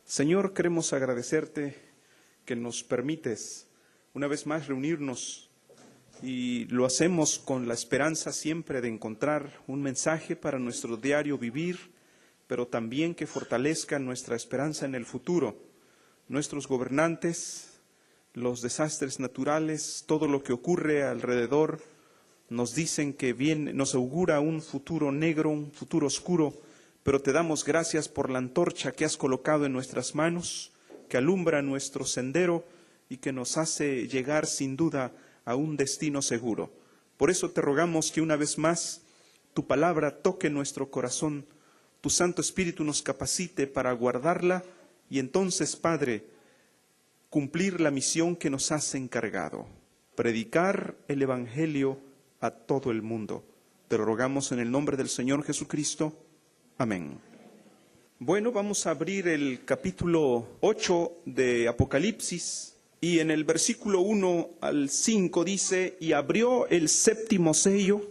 Señor, queremos agradecerte que nos permites una vez más reunirnos y lo hacemos con la esperanza siempre de encontrar un mensaje para nuestro diario vivir, pero también que fortalezca nuestra esperanza en el futuro. Nuestros gobernantes, los desastres naturales, todo lo que ocurre alrededor, nos dicen que nos augura un futuro negro, un futuro oscuro, pero te damos gracias por la antorcha que has colocado en nuestras manos, que alumbra nuestro sendero y que nos hace llegar sin duda a un destino seguro. Por eso te rogamos que una vez más tu palabra toque nuestro corazón, tu Santo Espíritu nos capacite para guardarla y entonces, Padre, cumplir la misión que nos has encargado, predicar el Evangelio a todo el mundo. Te lo rogamos en el nombre del Señor Jesucristo. Amén. Bueno, vamos a abrir el capítulo 8 de Apocalipsis y en el versículo 1 al 5 dice: y abrió el séptimo sello,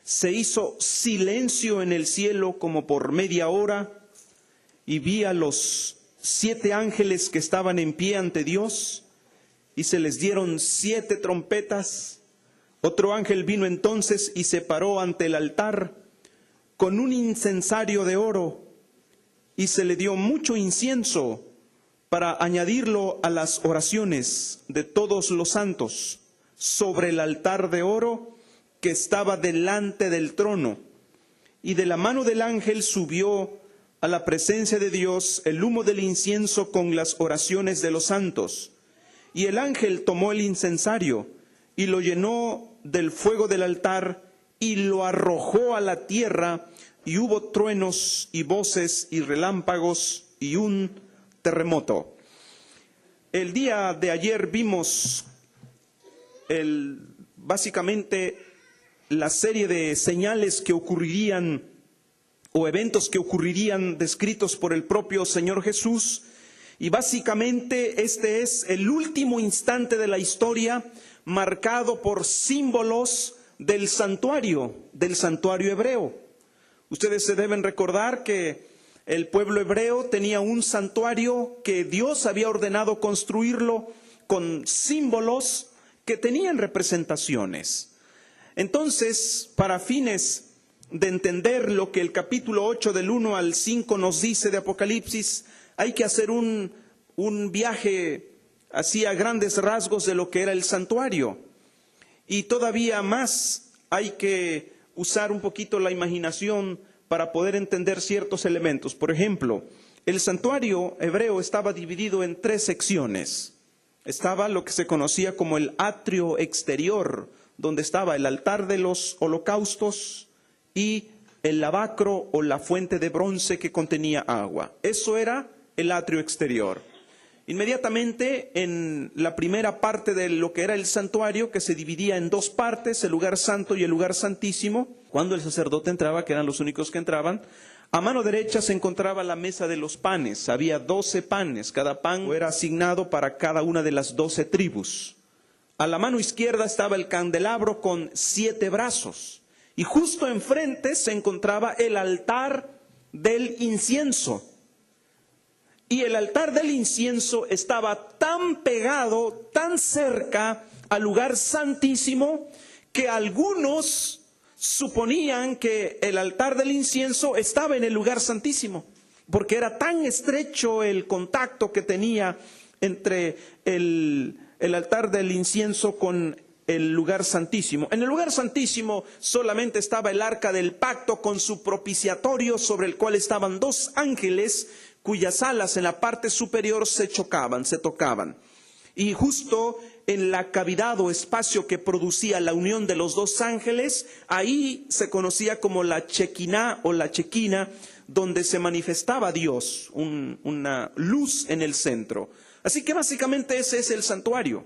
se hizo silencio en el cielo como por media hora, y vi a los 7 ángeles que estaban en pie ante Dios, y se les dieron 7 trompetas. Otro ángel vino entonces y se paró ante el altar con un incensario de oro, y se le dio mucho incienso para añadirlo a las oraciones de todos los santos sobre el altar de oro que estaba delante del trono. Y de la mano del ángel subió a la presencia de Dios el humo del incienso con las oraciones de los santos. Y el ángel tomó el incensario y lo llenó del fuego del altar y lo arrojó a la tierra, y hubo truenos y voces y relámpagos y un terremoto. El día de ayer vimos básicamente la serie de señales que ocurrirían o eventos que ocurrirían descritos por el propio Señor Jesús, y básicamente este es el último instante de la historia marcado por símbolos del santuario hebreo. Ustedes se deben recordar que el pueblo hebreo tenía un santuario que Dios había ordenado construirlo con símbolos que tenían representaciones. Entonces, para fines de entender lo que el capítulo 8 del 1 al 5 nos dice de Apocalipsis, hay que hacer un viaje así a grandes rasgos de lo que era el santuario. Y todavía más hay que usar un poquito la imaginación para poder entender ciertos elementos. Por ejemplo, el santuario hebreo estaba dividido en 3 secciones. Estaba lo que se conocía como el atrio exterior, donde estaba el altar de los holocaustos y el lavacro o la fuente de bronce que contenía agua. Eso era el atrio exterior. Inmediatamente en la primera parte de lo que era el santuario, que se dividía en 2 partes, el lugar santo y el lugar santísimo, cuando el sacerdote entraba, que eran los únicos que entraban, a mano derecha se encontraba la mesa de los panes. Había 12 panes, cada pan era asignado para cada una de las 12 tribus. A la mano izquierda estaba el candelabro con 7 brazos, y justo enfrente se encontraba el altar del incienso. Y el altar del incienso estaba tan pegado, tan cerca al lugar santísimo, que algunos suponían que el altar del incienso estaba en el lugar santísimo, porque era tan estrecho el contacto que tenía entre el altar del incienso con el lugar santísimo. En el lugar santísimo solamente estaba el arca del pacto con su propiciatorio, sobre el cual estaban 2 ángeles cuyas alas en la parte superior se tocaban. Y justo en la cavidad o espacio que producía la unión de los 2 ángeles, ahí se conocía como la Chequiná o la Chequina, donde se manifestaba Dios, una luz en el centro. Así que básicamente ese es el santuario.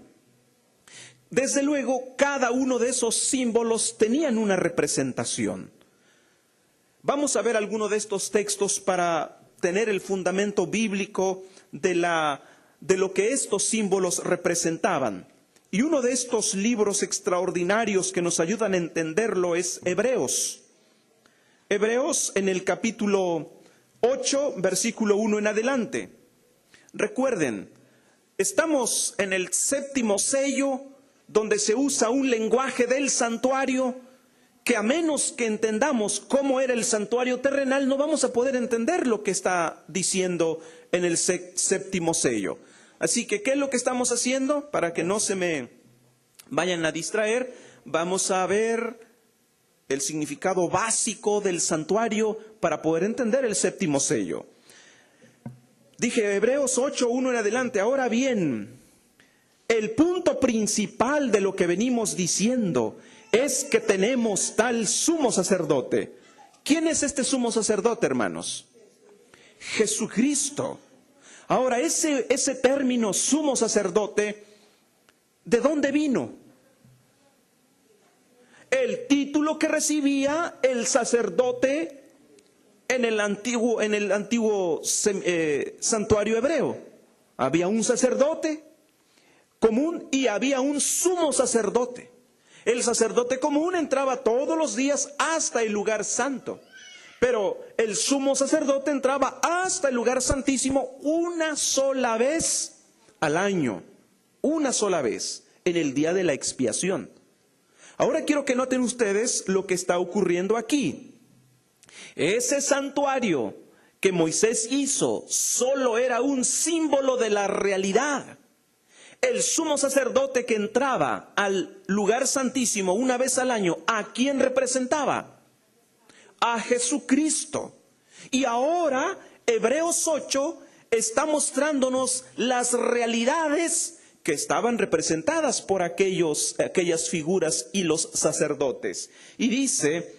Desde luego, cada uno de esos símbolos tenían una representación. Vamos a ver alguno de estos textos para tener el fundamento bíblico de lo que estos símbolos representaban. Y uno de estos libros extraordinarios que nos ayudan a entenderlo es Hebreos. Hebreos en el capítulo 8, versículo 1 en adelante. Recuerden, estamos en el séptimo sello, donde se usa un lenguaje del santuario que, a menos que entendamos cómo era el santuario terrenal, no vamos a poder entender lo que está diciendo en el séptimo sello. Así que, ¿qué es lo que estamos haciendo? Para que no se me vayan a distraer, vamos a ver el significado básico del santuario para poder entender el séptimo sello. Dije Hebreos 8, 1 en adelante. Ahora bien, el punto principal de lo que venimos diciendo es que tenemos tal sumo sacerdote. ¿Quién es este sumo sacerdote, hermanos? Jesucristo. Ahora, ese término sumo sacerdote, ¿de dónde vino? El título que recibía el sacerdote en el antiguo santuario hebreo. Había un sacerdote común y había un sumo sacerdote. El sacerdote común entraba todos los días hasta el lugar santo, pero el sumo sacerdote entraba hasta el lugar santísimo una sola vez al año, una sola vez, en el día de la expiación. Ahora quiero que noten ustedes lo que está ocurriendo aquí. Ese santuario que Moisés hizo solo era un símbolo de la realidad. El sumo sacerdote que entraba al lugar santísimo una vez al año, ¿a quién representaba? A Jesucristo. Y ahora Hebreos 8 está mostrándonos las realidades que estaban representadas por aquellas figuras y los sacerdotes. Y dice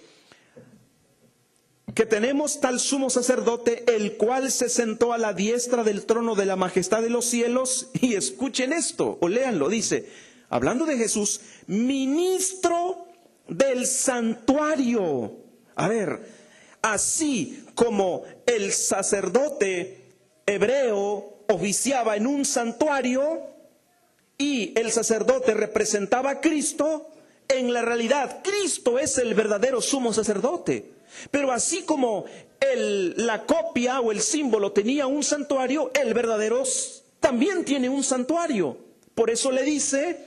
que tenemos tal sumo sacerdote, el cual se sentó a la diestra del trono de la majestad de los cielos. Y escuchen esto, o léanlo, dice, hablando de Jesús, ministro del santuario. A ver, así como el sacerdote hebreo oficiaba en un santuario y el sacerdote representaba a Cristo, en la realidad Cristo es el verdadero sumo sacerdote. Pero así como la copia o el símbolo tenía un santuario, el verdadero también tiene un santuario. Por eso le dice,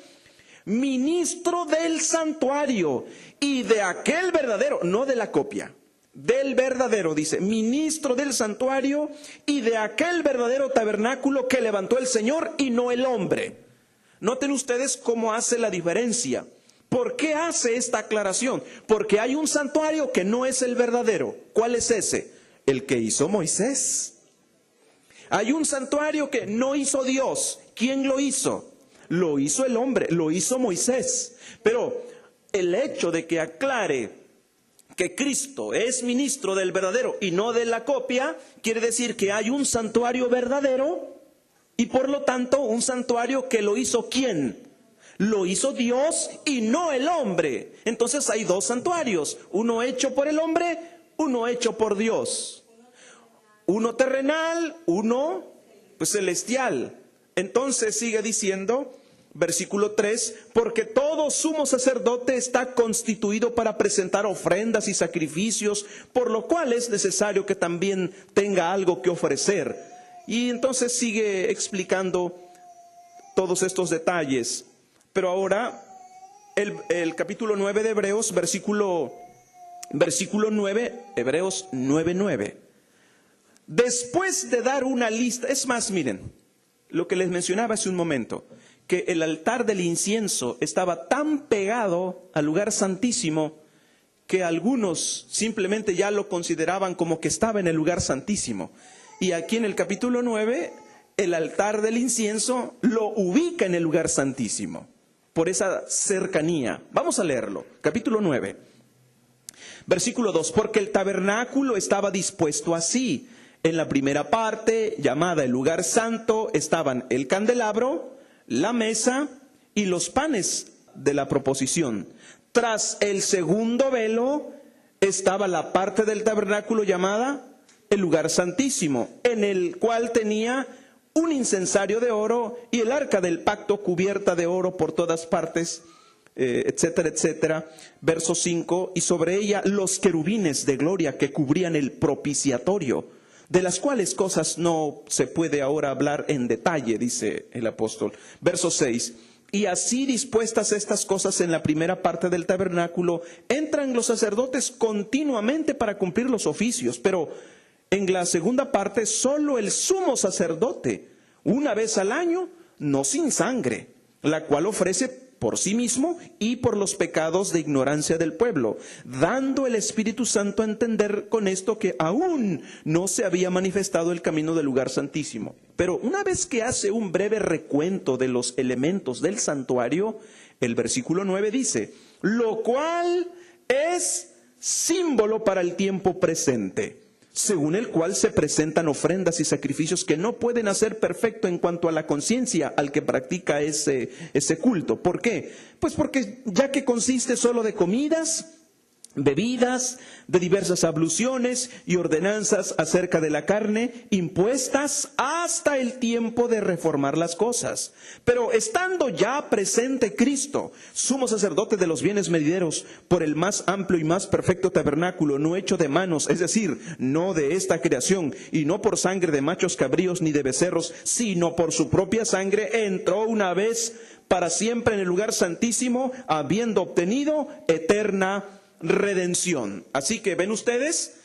ministro del santuario y de aquel verdadero, no de la copia, del verdadero, dice, ministro del santuario y de aquel verdadero tabernáculo que levantó el Señor y no el hombre. Noten ustedes cómo hace la diferencia. ¿Por qué hace esta aclaración? Porque hay un santuario que no es el verdadero. ¿Cuál es ese? El que hizo Moisés. Hay un santuario que no hizo Dios. ¿Quién lo hizo? Lo hizo el hombre, lo hizo Moisés. Pero el hecho de que aclare que Cristo es ministro del verdadero y no de la copia, quiere decir que hay un santuario verdadero y por lo tanto un santuario que lo hizo ¿quién? Lo hizo Dios y no el hombre. Entonces hay dos santuarios, uno hecho por el hombre, uno hecho por Dios. Uno terrenal, uno celestial. Entonces sigue diciendo, versículo 3, porque todo sumo sacerdote está constituido para presentar ofrendas y sacrificios, por lo cual es necesario que también tenga algo que ofrecer. Y entonces sigue explicando todos estos detalles. Pero ahora, el capítulo 9 de Hebreos, versículo 9, Hebreos 9:9. Después de dar una lista, es más, miren, lo que les mencionaba hace un momento, que el altar del incienso estaba tan pegado al lugar santísimo que algunos simplemente ya lo consideraban como que estaba en el lugar santísimo. Y aquí en el capítulo 9, el altar del incienso lo ubica en el lugar santísimo, por esa cercanía. Vamos a leerlo, capítulo 9, versículo 2. Porque el tabernáculo estaba dispuesto así. En la primera parte, llamada el lugar santo, estaban el candelabro, la mesa y los panes de la proposición. Tras el segundo velo estaba la parte del tabernáculo llamada el lugar santísimo, en el cual tenía un incensario de oro y el arca del pacto cubierta de oro por todas partes, etcétera, etcétera. Verso 5, y sobre ella los querubines de gloria que cubrían el propiciatorio, de las cuales cosas no se puede ahora hablar en detalle, dice el apóstol. Verso 6, y así dispuestas estas cosas en la primera parte del tabernáculo, entran los sacerdotes continuamente para cumplir los oficios, pero en la segunda parte solo el sumo sacerdote, una vez al año, no sin sangre, la cual ofrece por sí mismo y por los pecados de ignorancia del pueblo, dando el Espíritu Santo a entender con esto que aún no se había manifestado el camino del lugar santísimo. Pero una vez que hace un breve recuento de los elementos del santuario, el versículo 9 dice, lo cual es símbolo para el tiempo presente, según el cual se presentan ofrendas y sacrificios que no pueden hacer perfecto en cuanto a la conciencia al que practica ese culto. ¿Por qué? Pues porque ya que consiste solo de comidas, bebidas, de diversas abluciones y ordenanzas acerca de la carne, impuestas hasta el tiempo de reformar las cosas. Pero estando ya presente Cristo, sumo sacerdote de los bienes venideros, por el más amplio y más perfecto tabernáculo, no hecho de manos, es decir, no de esta creación, y no por sangre de machos cabríos ni de becerros, sino por su propia sangre, entró una vez para siempre en el lugar santísimo, habiendo obtenido eterna redención. Así que ven ustedes,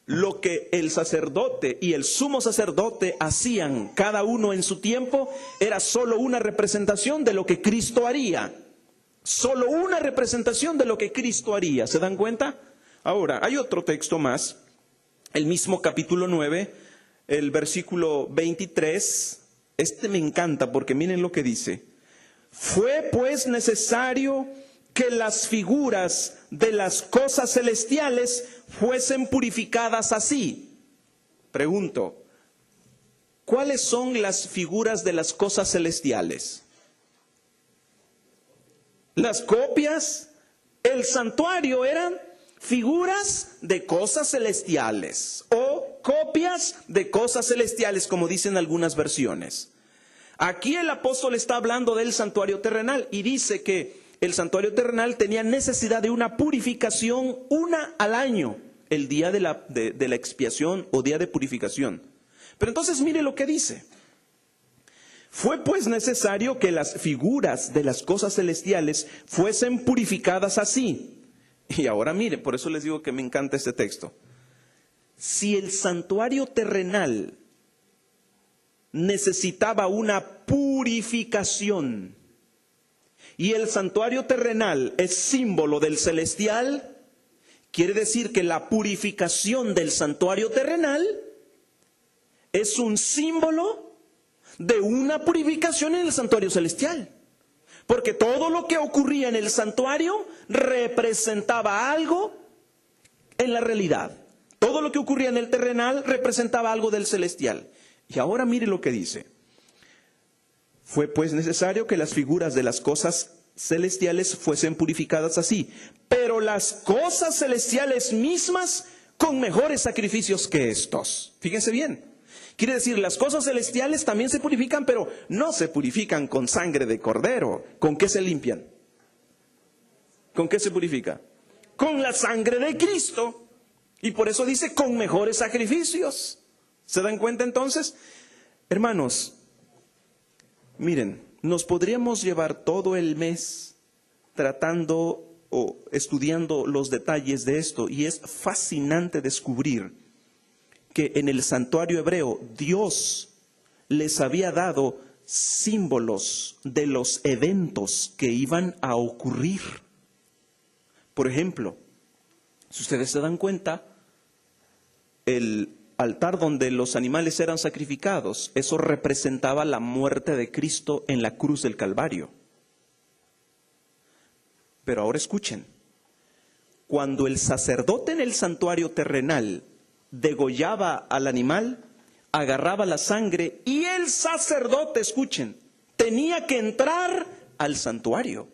lo que el sacerdote y el sumo sacerdote hacían cada uno en su tiempo era solo una representación de lo que Cristo haría. Solo una representación de lo que Cristo haría. ¿Se dan cuenta? Ahora, hay otro texto más, el mismo capítulo 9, el versículo 23. Este me encanta porque miren lo que dice. Fue pues necesario que las figuras de las cosas celestiales fuesen purificadas así. Pregunto, ¿cuáles son las figuras de las cosas celestiales? Las copias, el santuario eran figuras de cosas celestiales o copias de cosas celestiales, como dicen algunas versiones. Aquí el apóstol está hablando del santuario terrenal y dice que el santuario terrenal tenía necesidad de una purificación una al año, el día de la expiación o día de purificación. Pero entonces mire lo que dice. Fue pues necesario que las figuras de las cosas celestiales fuesen purificadas así. Y ahora mire, por eso les digo que me encanta este texto. Si el santuario terrenal necesitaba una purificación, y el santuario terrenal es símbolo del celestial, quiere decir que la purificación del santuario terrenal es un símbolo de una purificación en el santuario celestial. Porque todo lo que ocurría en el santuario representaba algo en la realidad. Todo lo que ocurría en el terrenal representaba algo del celestial. Y ahora mire lo que dice. Fue pues necesario que las figuras de las cosas celestiales fuesen purificadas así, pero las cosas celestiales mismas con mejores sacrificios que estos. Fíjense bien. Quiere decir, las cosas celestiales también se purifican, pero no se purifican con sangre de cordero. ¿Con qué se limpian? ¿Con qué se purifica? Con la sangre de Cristo. Y por eso dice, con mejores sacrificios. ¿Se dan cuenta entonces? Hermanos, miren, nos podríamos llevar todo el mes tratando o estudiando los detalles de esto, y es fascinante descubrir que en el santuario hebreo Dios les había dado símbolos de los eventos que iban a ocurrir. Por ejemplo, si ustedes se dan cuenta, el altar donde los animales eran sacrificados, eso representaba la muerte de Cristo en la cruz del Calvario. Pero ahora escuchen, cuando el sacerdote en el santuario terrenal degollaba al animal, agarraba la sangre y el sacerdote, escuchen, tenía que entrar al santuario.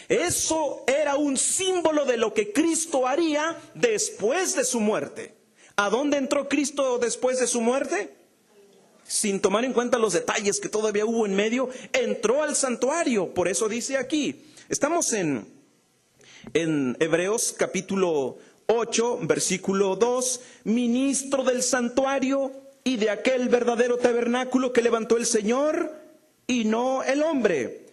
Eso era un símbolo de lo que Cristo haría después de su muerte. ¿A dónde entró Cristo después de su muerte? sin tomar en cuenta los detalles que todavía hubo en medio, entró al santuario. Por eso dice aquí, estamos en Hebreos capítulo 8, versículo 2, ministro del santuario y de aquel verdadero tabernáculo que levantó el Señor y no el hombre.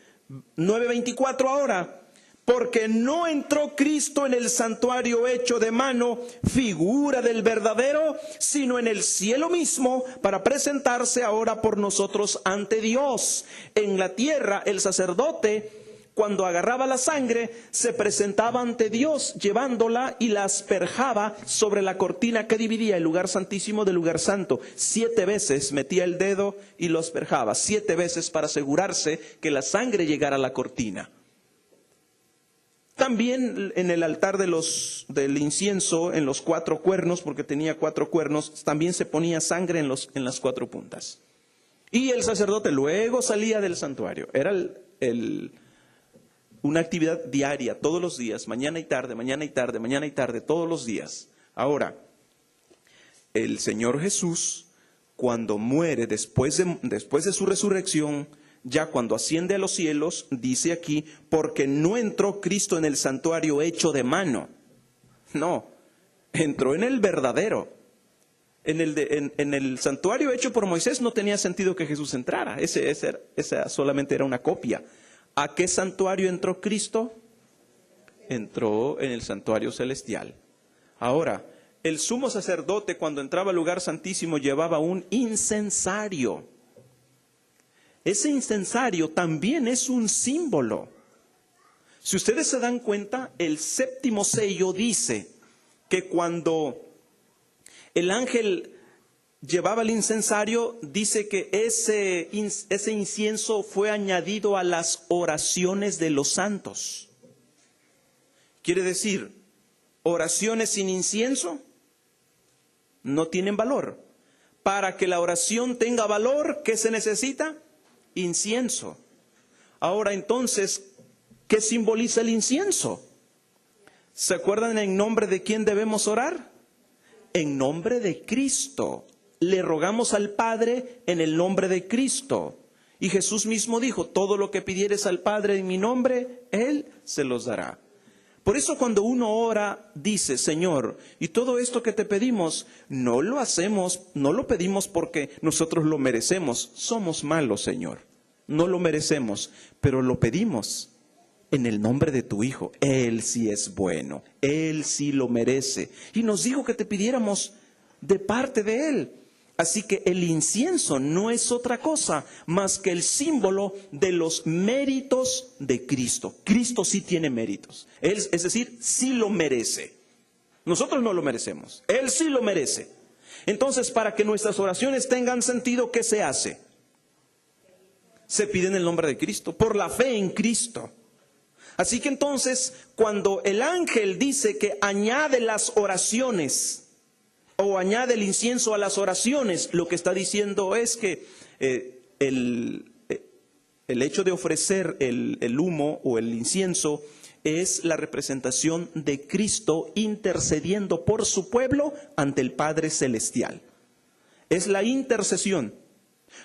9:24 ahora. Porque no entró Cristo en el santuario hecho de mano, figura del verdadero, sino en el cielo mismo, para presentarse ahora por nosotros ante Dios. En la tierra, el sacerdote, cuando agarraba la sangre, se presentaba ante Dios, llevándola y la asperjaba sobre la cortina que dividía el lugar santísimo del lugar santo. 7 veces metía el dedo y lo asperjaba, 7 veces para asegurarse que la sangre llegara a la cortina. También en el altar del incienso, en los 4 cuernos, porque tenía 4 cuernos, también se ponía sangre en las 4 puntas. Y el sacerdote luego salía del santuario. Era una actividad diaria, todos los días, mañana y tarde, mañana y tarde, mañana y tarde, todos los días. Ahora, el Señor Jesús, cuando muere después de su resurrección, ya cuando asciende a los cielos, dice aquí, porque no entró Cristo en el santuario hecho de mano. No, entró en el verdadero. En el santuario hecho por Moisés no tenía sentido que Jesús entrara. Esa solamente era una copia. ¿A qué santuario entró Cristo? Entró en el santuario celestial. Ahora, el sumo sacerdote cuando entraba al lugar santísimo llevaba un incensario. Ese incensario también es un símbolo. Si ustedes se dan cuenta, el 7º sello dice que cuando el ángel llevaba el incensario, dice que ese incienso fue añadido a las oraciones de los santos. Quiere decir, oraciones sin incienso no tienen valor. Para que la oración tenga valor, ¿qué se necesita? Incienso. Ahora entonces, ¿qué simboliza el incienso? ¿Se acuerdan en nombre de quién debemos orar? En nombre de Cristo. Le rogamos al Padre en el nombre de Cristo. Y Jesús mismo dijo, todo lo que pidieres al Padre en mi nombre, Él se los dará. Por eso cuando uno ora, dice, Señor, y todo esto que te pedimos, no lo hacemos, no lo pedimos porque nosotros lo merecemos. Somos malos, Señor. No lo merecemos, pero lo pedimos en el nombre de tu Hijo. Él sí es bueno, Él sí lo merece. Y nos dijo que te pidiéramos de parte de Él. Así que el incienso no es otra cosa más que el símbolo de los méritos de Cristo. Cristo sí tiene méritos. Él, es decir, sí lo merece. Nosotros no lo merecemos. Él sí lo merece. Entonces, para que nuestras oraciones tengan sentido, ¿qué se hace? Se pide en el nombre de Cristo, por la fe en Cristo. Así que entonces, cuando el ángel dice que añade las oraciones, o añade el incienso a las oraciones, lo que está diciendo es que el hecho de ofrecer el humo o el incienso es la representación de Cristo intercediendo por su pueblo ante el Padre Celestial. Es la intercesión.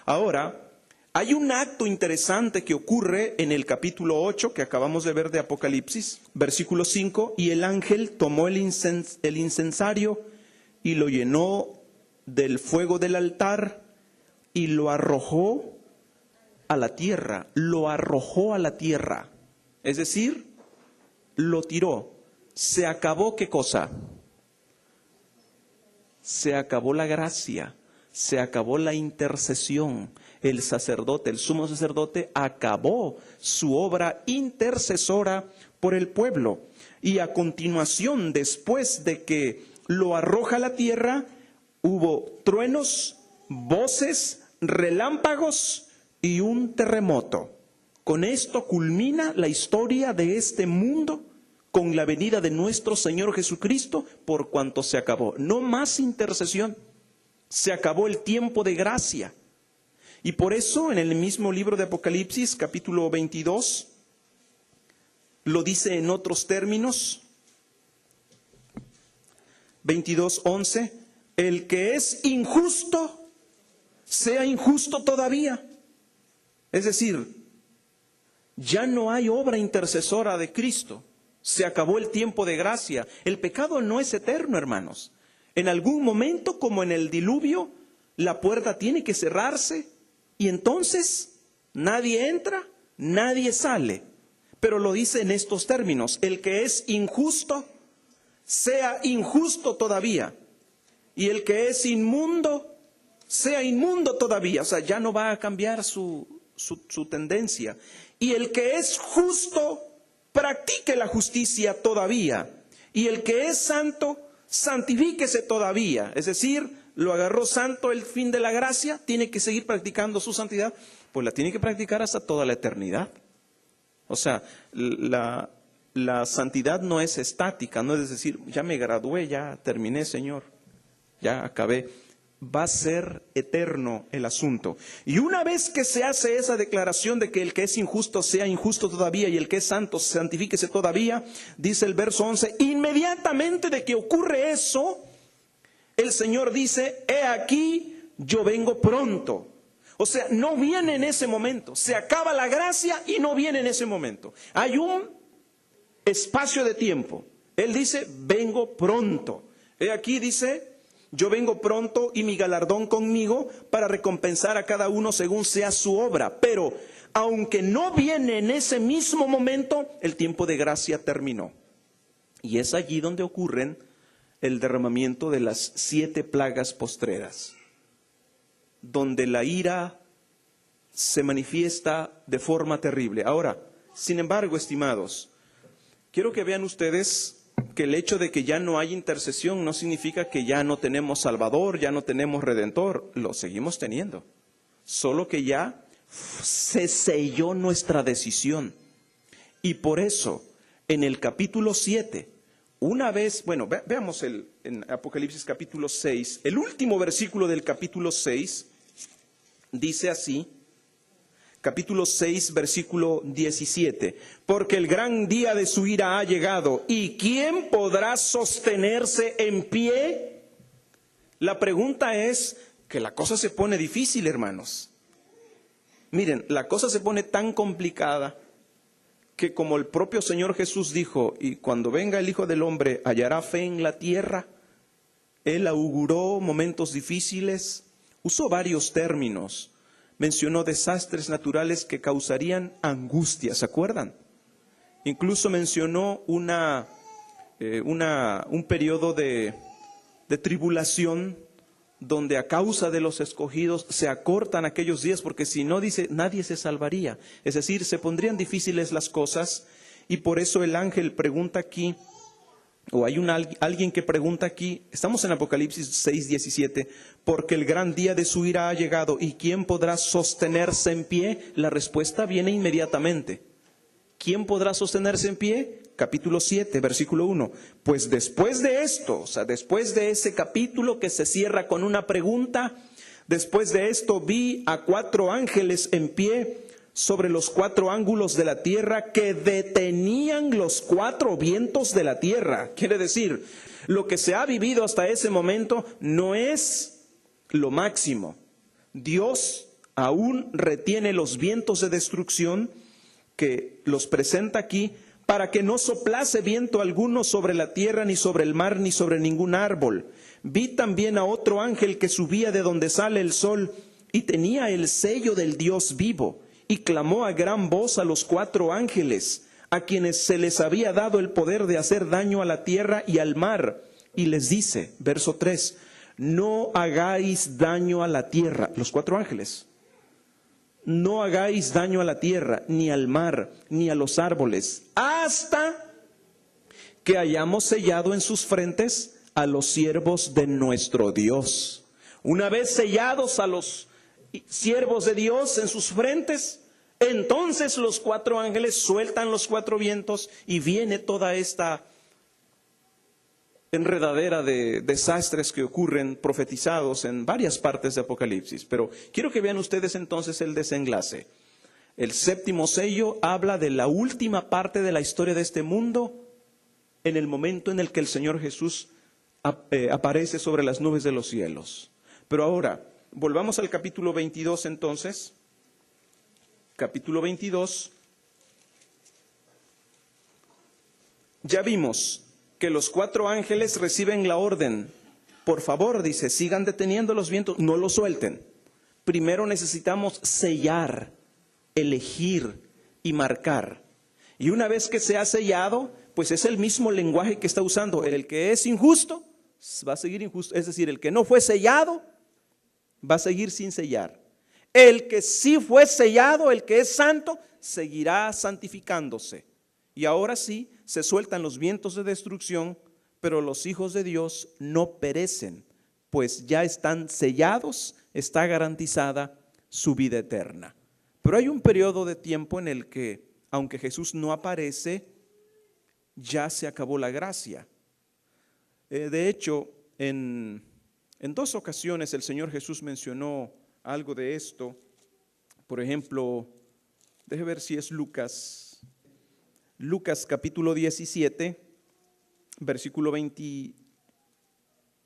Ahora, hay un acto interesante que ocurre en el capítulo 8 que acabamos de ver de Apocalipsis, versículo 5, y el ángel tomó el incensario y lo llenó del fuego del altar y lo arrojó a la tierra. Lo arrojó a la tierra. Es decir, lo tiró. Se acabó, ¿qué cosa? Se acabó la gracia. Se acabó la intercesión. El sacerdote, el sumo sacerdote, acabó su obra intercesora por el pueblo. Y a continuación, después de que lo arroja a la tierra, hubo truenos, voces, relámpagos y un terremoto. Con esto culmina la historia de este mundo con la venida de nuestro Señor Jesucristo, por cuanto se acabó. No más intercesión. Se acabó el tiempo de gracia. Y por eso en el mismo libro de Apocalipsis, capítulo 22, lo dice en otros términos. 22:11, el que es injusto, sea injusto todavía. Es decir, ya no hay obra intercesora de Cristo. Se acabó el tiempo de gracia. El pecado no es eterno, hermanos. En algún momento, como en el diluvio, la puerta tiene que cerrarse y entonces nadie entra, nadie sale. Pero lo dice en estos términos: el que es injusto, sea injusto todavía. Y el que es inmundo, sea inmundo todavía. O sea, ya no va a cambiar su tendencia. Y el que es justo, practique la justicia todavía. Y el que es santo, santifíquese todavía. Es decir, lo agarró santo el fin de la gracia, tiene que seguir practicando su santidad, pues la tiene que practicar hasta toda la eternidad. O sea, la santidad no es estática, no es decir, ya me gradué, ya terminé, Señor, ya acabé. Va a ser eterno el asunto. Y una vez que se hace esa declaración de que el que es injusto sea injusto todavía y el que es santo santifíquese todavía, dice el verso 11, inmediatamente de que ocurre eso, el Señor dice, he aquí, yo vengo pronto. O sea, no viene en ese momento. Se acaba la gracia y no viene en ese momento. Hay un espacio de tiempo. Él dice, vengo pronto. He aquí, dice, yo vengo pronto y mi galardón conmigo para recompensar a cada uno según sea su obra. Pero aunque no viene en ese mismo momento, el tiempo de gracia terminó. Y es allí donde ocurren el derramamiento de las 7 plagas postreras, donde la ira se manifiesta de forma terrible. Ahora, sin embargo, estimados, quiero que vean ustedes que el hecho de que ya no hay intercesión no significa que ya no tenemos Salvador, ya no tenemos Redentor. Lo seguimos teniendo. Solo que ya se selló nuestra decisión. Y por eso, en el capítulo 7, una vez, bueno, veamos en Apocalipsis capítulo 6, el último versículo del capítulo 6, dice así, capítulo 6, versículo 17, porque el gran día de su ira ha llegado, ¿y quién podrá sostenerse en pie? La pregunta es que la cosa se pone difícil, hermanos. Miren, la cosa se pone tan complicada que como el propio Señor Jesús dijo, y cuando venga el Hijo del Hombre, ¿hallará fe en la tierra? Él auguró momentos difíciles, usó varios términos. Mencionó desastres naturales que causarían angustia, ¿se acuerdan? Incluso mencionó un periodo de tribulación donde a causa de los escogidos se acortan aquellos días, porque si no, dice, nadie se salvaría. Es decir, se pondrían difíciles las cosas, y por eso el ángel pregunta aquí, o hay alguien que pregunta aquí, estamos en Apocalipsis 6:17, porque el gran día de su ira ha llegado, ¿y quién podrá sostenerse en pie? La respuesta viene inmediatamente. ¿Quién podrá sostenerse en pie? Capítulo 7, versículo 1. Pues después de esto, o sea, después de ese capítulo que se cierra con una pregunta, después de esto vi a 4 ángeles en pie sobre los 4 ángulos de la tierra que detenían los 4 vientos de la tierra. Quiere decir, lo que se ha vivido hasta ese momento no es lo máximo. Dios aún retiene los vientos de destrucción que los presenta aquí para que no soplase viento alguno sobre la tierra, ni sobre el mar, ni sobre ningún árbol. Vi también a otro ángel que subía de donde sale el sol y tenía el sello del Dios vivo. Y clamó a gran voz a los 4 ángeles, a quienes se les había dado el poder de hacer daño a la tierra y al mar. Y les dice, verso 3, no hagáis daño a la tierra, los 4 ángeles. No hagáis daño a la tierra, ni al mar, ni a los árboles, hasta que hayamos sellado en sus frentes a los siervos de nuestro Dios. Una vez sellados a los siervos de Dios en sus frentes, entonces los 4 ángeles sueltan los 4 vientos y viene toda esta enredadera de desastres que ocurren profetizados en varias partes de Apocalipsis. Pero quiero que vean ustedes entonces el desenlace. El 7º sello habla de la última parte de la historia de este mundo en el momento en el que el Señor Jesús aparece sobre las nubes de los cielos. Pero ahora, volvamos al capítulo 22 entonces. Capítulo 22. Ya vimos que los 4 ángeles reciben la orden. Por favor, dice, sigan deteniendo los vientos, no los suelten. Primero necesitamos sellar, elegir y marcar. Y una vez que se ha sellado, pues es el mismo lenguaje que está usando. El que es injusto va a seguir injusto. Es decir, el que no fue sellado va a seguir sin sellar. El que sí fue sellado, el que es santo, seguirá santificándose. Y ahora sí, se sueltan los vientos de destrucción, pero los hijos de Dios no perecen, pues ya están sellados, está garantizada su vida eterna. Pero hay un periodo de tiempo en el que, aunque Jesús no aparece, ya se acabó la gracia. De hecho, en 2 ocasiones el Señor Jesús mencionó algo de esto. Por ejemplo, deje ver si es Lucas capítulo 17, versículo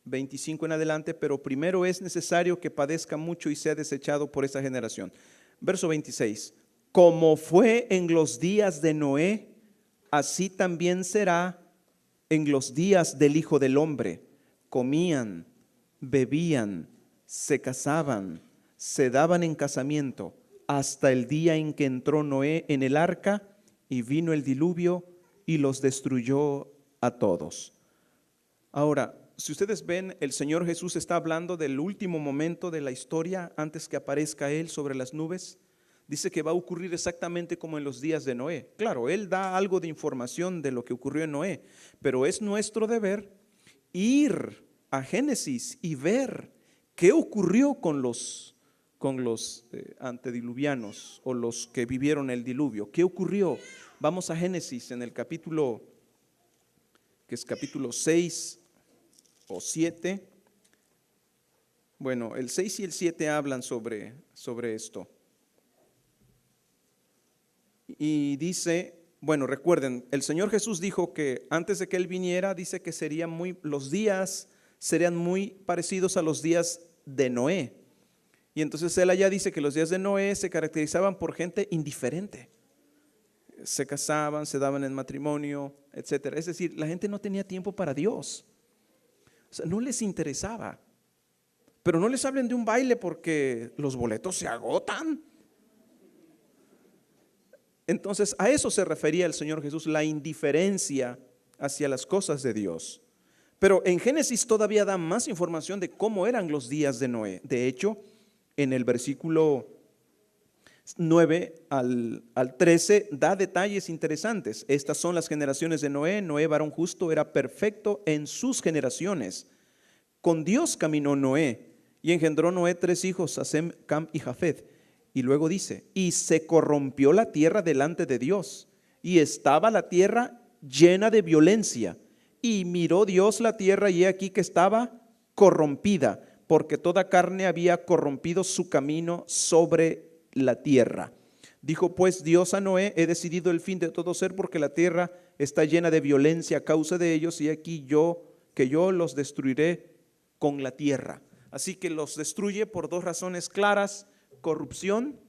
25 en adelante, pero primero es necesario que padezca mucho y sea desechado por esta generación. Verso 26, como fue en los días de Noé, así también será en los días del Hijo del Hombre. Comían, bebían, se casaban, se daban en casamiento, hasta el día en que entró Noé en el arca y vino el diluvio y los destruyó a todos. Ahora, si ustedes ven, el Señor Jesús está hablando del último momento de la historia antes que aparezca Él sobre las nubes. Dice que va a ocurrir exactamente como en los días de Noé. Claro, Él da algo de información de lo que ocurrió en Noé, pero es nuestro deber ir a Génesis y ver qué ocurrió con los antediluvianos o los que vivieron el diluvio. ¿Qué ocurrió? Vamos a Génesis en el capítulo, que es capítulo 6 o 7. Bueno, el 6 y el 7 hablan sobre esto. Y dice, bueno, recuerden, el Señor Jesús dijo que antes de que Él viniera, dice que los días serían muy parecidos a los días de Noé. Y entonces Él allá dice que los días de Noé se caracterizaban por gente indiferente. Se casaban, se daban en matrimonio, etcétera. Es decir, la gente no tenía tiempo para Dios. O sea, no les interesaba. Pero no les hablen de un baile porque los boletos se agotan. Entonces, a eso se refería el Señor Jesús, la indiferencia hacia las cosas de Dios. Pero en Génesis todavía da más información de cómo eran los días de Noé. De hecho, en el versículo 9 al 13 da detalles interesantes. Estas son las generaciones de Noé. Noé, varón justo, era perfecto en sus generaciones. Con Dios caminó Noé y engendró Noé 3 hijos, Sem, Cam y Jafet. Y luego dice, y se corrompió la tierra delante de Dios, y estaba la tierra llena de violencia. Y miró Dios la tierra, y he aquí que estaba corrompida, porque toda carne había corrompido su camino sobre la tierra. Dijo pues Dios a Noé, he decidido el fin de todo ser, porque la tierra está llena de violencia a causa de ellos, y aquí yo los destruiré con la tierra. Así que los destruye por 2 razones claras: corrupción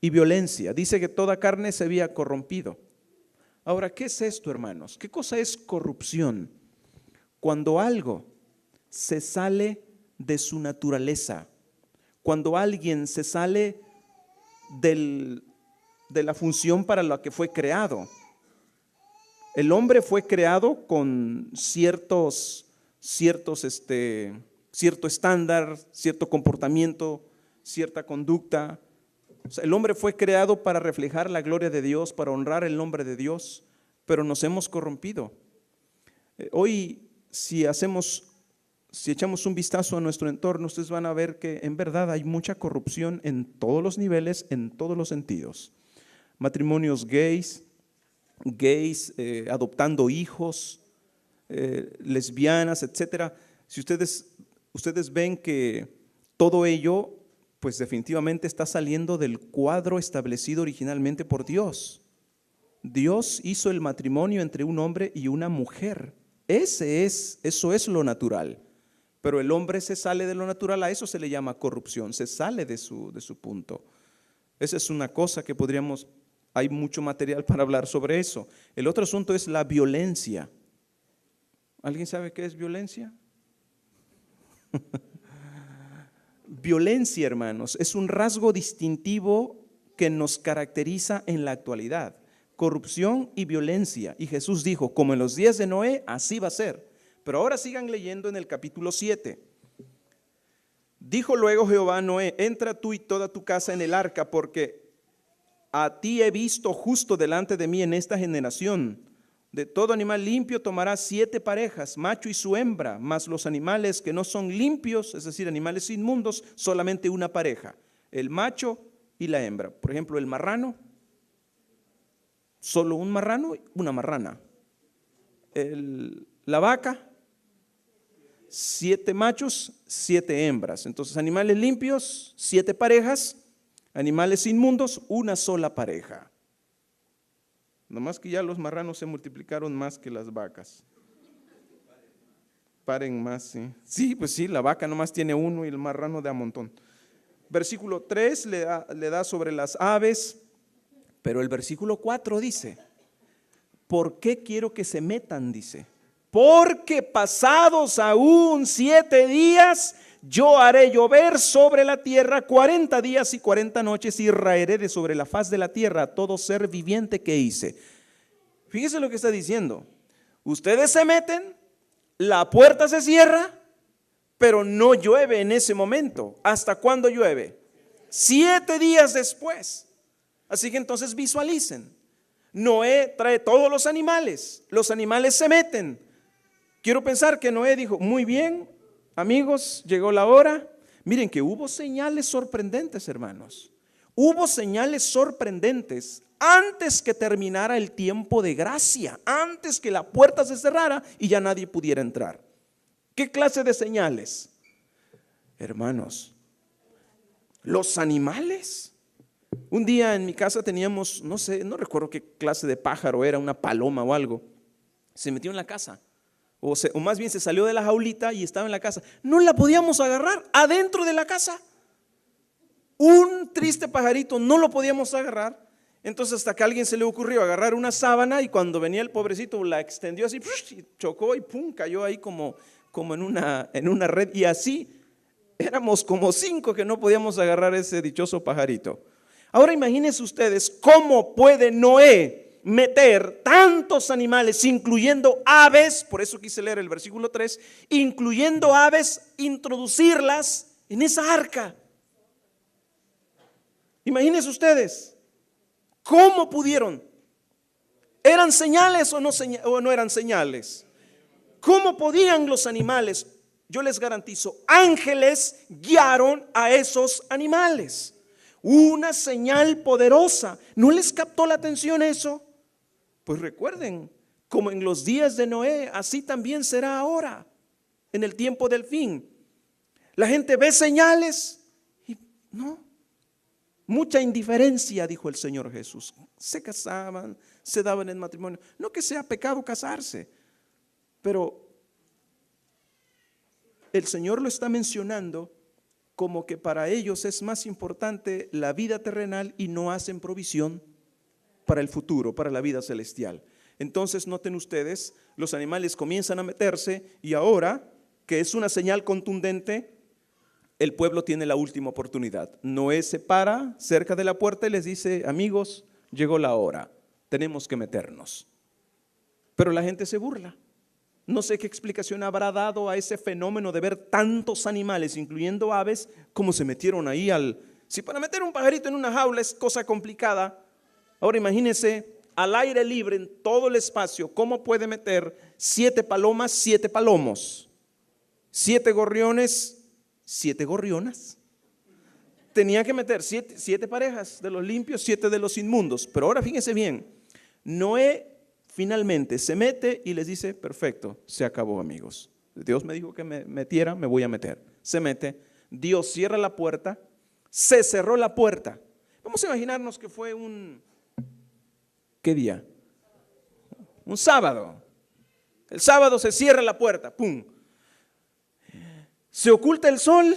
y violencia. Dice que toda carne se había corrompido. Ahora, ¿qué es esto, hermanos? ¿Qué cosa es corrupción? Cuando algo se sale de su naturaleza, cuando alguien se sale de la función para la que fue creado. El hombre fue creado con cierto estándar, cierto comportamiento, cierta conducta. O sea, el hombre fue creado para reflejar la gloria de Dios, para honrar el nombre de Dios, pero nos hemos corrompido. Hoy, si echamos un vistazo a nuestro entorno, ustedes van a ver que en verdad hay mucha corrupción en todos los niveles, en todos los sentidos. Matrimonios gays, adoptando hijos, lesbianas, etcétera. Si ustedes ven que todo ello, pues definitivamente está saliendo del cuadro establecido originalmente por Dios. Dios hizo el matrimonio entre un hombre y una mujer. Eso es lo natural. Pero el hombre se sale de lo natural, a eso se le llama corrupción, se sale de su punto. Esa es una cosa que podríamos, hay mucho material para hablar sobre eso. El otro asunto es la violencia. ¿Alguien sabe qué es violencia? Violencia, hermanos, es un rasgo distintivo que nos caracteriza en la actualidad. Corrupción y violencia. Y Jesús dijo, como en los días de Noé, así va a ser. Pero ahora sigan leyendo en el capítulo 7. Dijo luego Jehová a Noé, entra tú y toda tu casa en el arca, porque a ti he visto justo delante de mí en esta generación. De todo animal limpio tomarás 7 parejas, macho y su hembra, mas los animales que no son limpios, es decir, animales inmundos, solamente una pareja, el macho y la hembra. Por ejemplo, el marrano, solo un marrano y una marrana. La vaca, 7 machos, 7 hembras. Entonces, animales limpios, 7 parejas, animales inmundos, una sola pareja. Nomás que ya los marranos se multiplicaron más que las vacas. Paren más, sí. Sí, pues sí, la vaca nomás tiene uno y el marrano de a montón. Versículo 3 le da sobre las aves, pero el versículo 4 dice, ¿por qué quiero que se metan? Dice, porque pasados aún 7 días, yo haré llover sobre la tierra 40 días y 40 noches y raeré de sobre la faz de la tierra a todo ser viviente que hice. Fíjese lo que está diciendo. Ustedes se meten, la puerta se cierra, pero no llueve en ese momento. ¿Hasta cuándo llueve? 7 días después. Así que entonces visualicen. Noé trae todos los animales se meten. Quiero pensar que Noé dijo, muy bien, amigos, llegó la hora. Miren que hubo señales sorprendentes, hermanos. Hubo señales sorprendentes antes que terminara el tiempo de gracia, antes que la puerta se cerrara y ya nadie pudiera entrar. ¿Qué clase de señales? Hermanos, los animales. Un día en mi casa teníamos, no sé, no recuerdo qué clase de pájaro era, una paloma o algo. Se metió en la casa. O más bien se salió de la jaulita y estaba en la casa. No la podíamos agarrar adentro de la casa. Un triste pajarito no lo podíamos agarrar. Entonces hasta que a alguien se le ocurrió agarrar una sábana y cuando venía el pobrecito la extendió así, y chocó y pum, cayó ahí como en una red. Y así éramos como 5 que no podíamos agarrar ese dichoso pajarito. Ahora imagínense ustedes cómo puede Noé meter tantos animales, incluyendo aves, por eso quise leer el versículo 3, incluyendo aves, introducirlas en esa arca. Imagínense ustedes, ¿cómo pudieron? ¿Eran señales o no eran señales? ¿Cómo podían los animales? Yo les garantizo, ángeles guiaron a esos animales. Una señal poderosa. ¿No les captó la atención eso? Pues recuerden, como en los días de Noé, así también será ahora, en el tiempo del fin. La gente ve señales y no. Mucha indiferencia, dijo el Señor Jesús. Se casaban, se daban en matrimonio. No que sea pecado casarse, pero el Señor lo está mencionando como que para ellos es más importante la vida terrenal y no hacen provisión para el futuro, para la vida celestial. Entonces noten ustedes, los animales comienzan a meterse y ahora, que es una señal contundente, el pueblo tiene la última oportunidad. Noé se para cerca de la puerta y les dice, amigos, llegó la hora, tenemos que meternos. Pero la gente se burla. No sé qué explicación habrá dado a ese fenómeno de ver tantos animales, incluyendo aves, como se metieron ahí Si para meter un pajarito en una jaula es cosa complicada, ahora imagínense al aire libre en todo el espacio, ¿cómo puede meter 7 palomas, 7 palomos? 7 gorriones, 7 gorrionas. Tenía que meter 7 parejas de los limpios, 7 de los inmundos. Pero ahora fíjense bien, Noé finalmente se mete y les dice, perfecto, se acabó, amigos. Dios me dijo que me metiera, me voy a meter. Se mete, Dios cierra la puerta, se cerró la puerta. Vamos a imaginarnos que fue ¿qué día? Un sábado. El sábado se cierra la puerta, pum. Se oculta el sol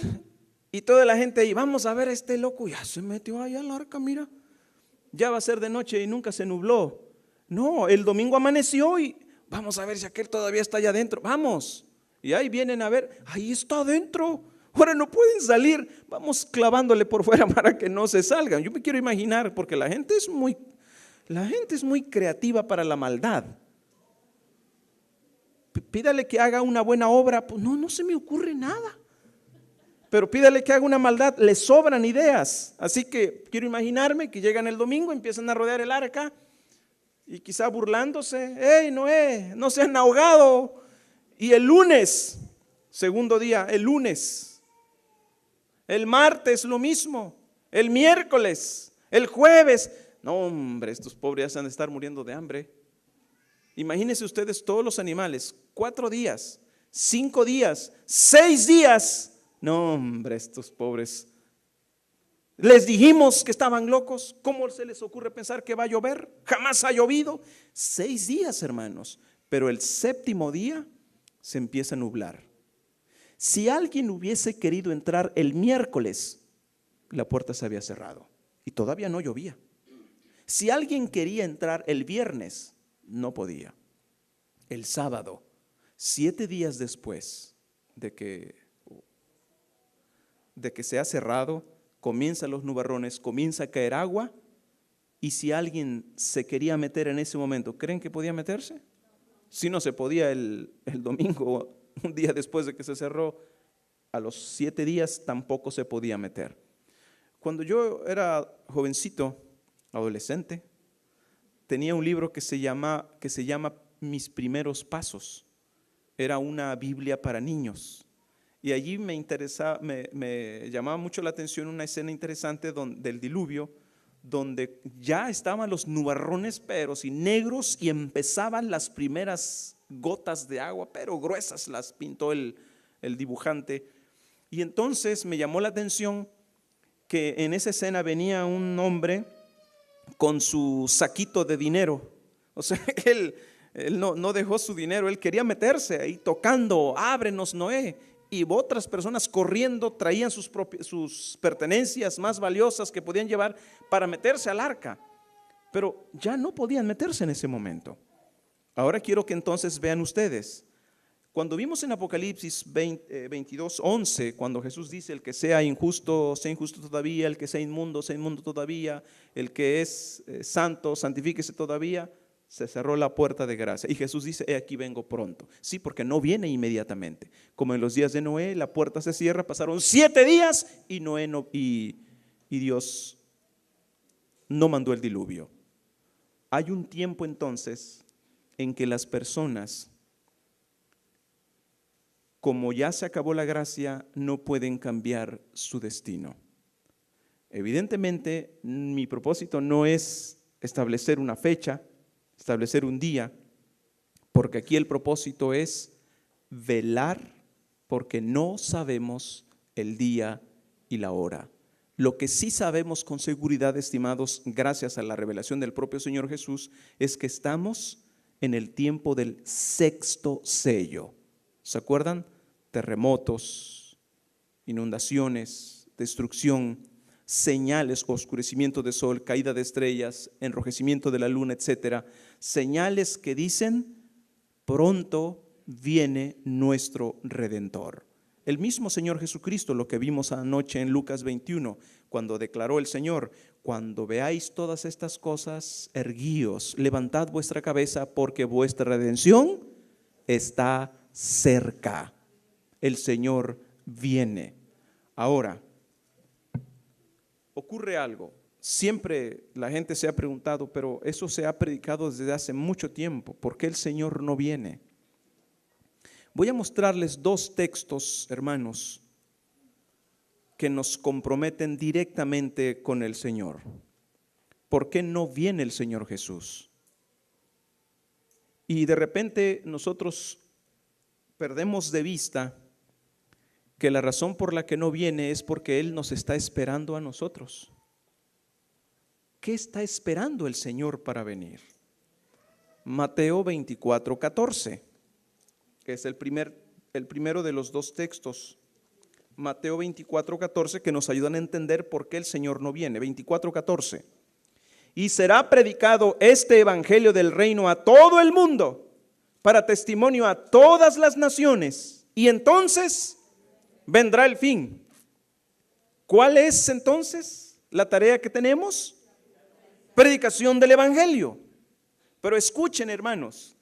y toda la gente ahí, vamos a ver a este loco, ya se metió allá al arca, mira, ya va a ser de noche y nunca se nubló. No, el domingo amaneció y vamos a ver si aquel todavía está allá adentro, vamos. Y ahí vienen a ver, ahí está adentro, ahora no pueden salir, vamos clavándole por fuera para que no se salgan. Yo me quiero imaginar, porque la gente es muy creativa para la maldad. Pídale que haga una buena obra, pues no se me ocurre nada. Pero pídale que haga una maldad, le sobran ideas. Así que quiero imaginarme que llegan el domingo, empiezan a rodear el arca y quizá burlándose, hey Noé, no se han ahogado. Y el lunes, segundo día, el lunes, el martes lo mismo, el miércoles, el jueves. No hombre, estos pobres ya se han de estar muriendo de hambre. Imagínense ustedes todos los animales, 4 días, 5 días, 6 días. No hombre, estos pobres. Les dijimos que estaban locos. ¿Cómo se les ocurre pensar que va a llover? Jamás ha llovido. 6 días, hermanos, pero el 7º día se empieza a nublar. Si alguien hubiese querido entrar el miércoles, la puerta se había cerrado y todavía no llovía. Si alguien quería entrar el viernes, no podía. El sábado, 7 días después de que se ha cerrado, comienzan los nubarrones, comienza a caer agua, y si alguien se quería meter en ese momento, ¿creen que podía meterse? Si no se podía el domingo, un día después de que se cerró, a los 7 días tampoco se podía meter. Cuando yo era jovencito, adolescente, tenía un libro que se llama Mis primeros pasos. Era una Biblia para niños. Y allí me llamaba mucho la atención una escena interesante del diluvio, donde ya estaban los nubarrones, pero sí negros, y empezaban las primeras gotas de agua, pero gruesas, las pintó el dibujante. Y entonces me llamó la atención que en esa escena venía un hombre con su saquito de dinero. O sea, él no dejó su dinero, él quería meterse ahí tocando, ábrenos Noé. Y otras personas corriendo traían sus pertenencias más valiosas que podían llevar para meterse al arca. Pero ya no podían meterse en ese momento. Ahora quiero que entonces vean ustedes. Cuando vimos en Apocalipsis 22:11, cuando Jesús dice: el que sea injusto todavía, el que sea inmundo todavía, el que es santo, santifíquese todavía, se cerró la puerta de gracia. Y Jesús dice: he aquí vengo pronto. Sí, porque no viene inmediatamente. Como en los días de Noé, la puerta se cierra, pasaron 7 días y Dios no mandó el diluvio. Hay un tiempo entonces en que las personas, como ya se acabó la gracia, no pueden cambiar su destino. Evidentemente, mi propósito no es establecer una fecha, establecer un día, porque aquí el propósito es velar, porque no sabemos el día y la hora. Lo que sí sabemos con seguridad, estimados, gracias a la revelación del propio Señor Jesús, es que estamos en el tiempo del 6º sello. ¿Se acuerdan? Terremotos, inundaciones, destrucción, señales, oscurecimiento de sol, caída de estrellas, enrojecimiento de la luna, etcétera. Señales que dicen: pronto viene nuestro Redentor. El mismo Señor Jesucristo, lo que vimos anoche en Lucas 21, cuando declaró el Señor: cuando veáis todas estas cosas, erguíos, levantad vuestra cabeza, porque vuestra redención está cerca. El Señor viene. Ahora, ocurre algo. Siempre la gente se ha preguntado, pero eso se ha predicado desde hace mucho tiempo, ¿por qué el Señor no viene? Voy a mostrarles 2 textos, hermanos, que nos comprometen directamente con el Señor. ¿Por qué no viene el Señor Jesús? Y de repente nosotros perdemos de vista que la razón por la que no viene es porque Él nos está esperando a nosotros. ¿Qué está esperando el Señor para venir? Mateo 24:14, que es el primero de los 2 textos Mateo 24:14, que nos ayudan a entender por qué el Señor no viene. 24:14. Y será predicado este evangelio del reino a todo el mundo, para testimonio a todas las naciones, y entonces vendrá el fin. ¿Cuál es entonces la tarea que tenemos? Predicación del evangelio. Pero escuchen, hermanos,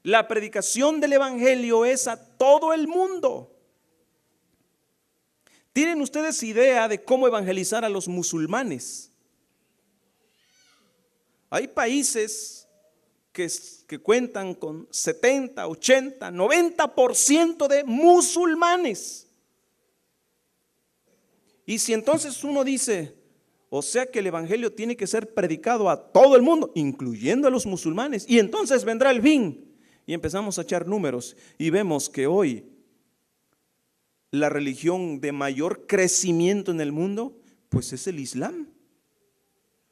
la predicación del evangelio es a todo el mundo. ¿Tienen ustedes idea de cómo evangelizar a los musulmanes? Hay países que cuentan con 70, 80, 90% de musulmanes. Y si entonces uno dice, o sea que el evangelio tiene que ser predicado a todo el mundo, incluyendo a los musulmanes, y entonces vendrá el fin. Y empezamos a echar números y vemos que hoy la religión de mayor crecimiento en el mundo, pues es el Islam.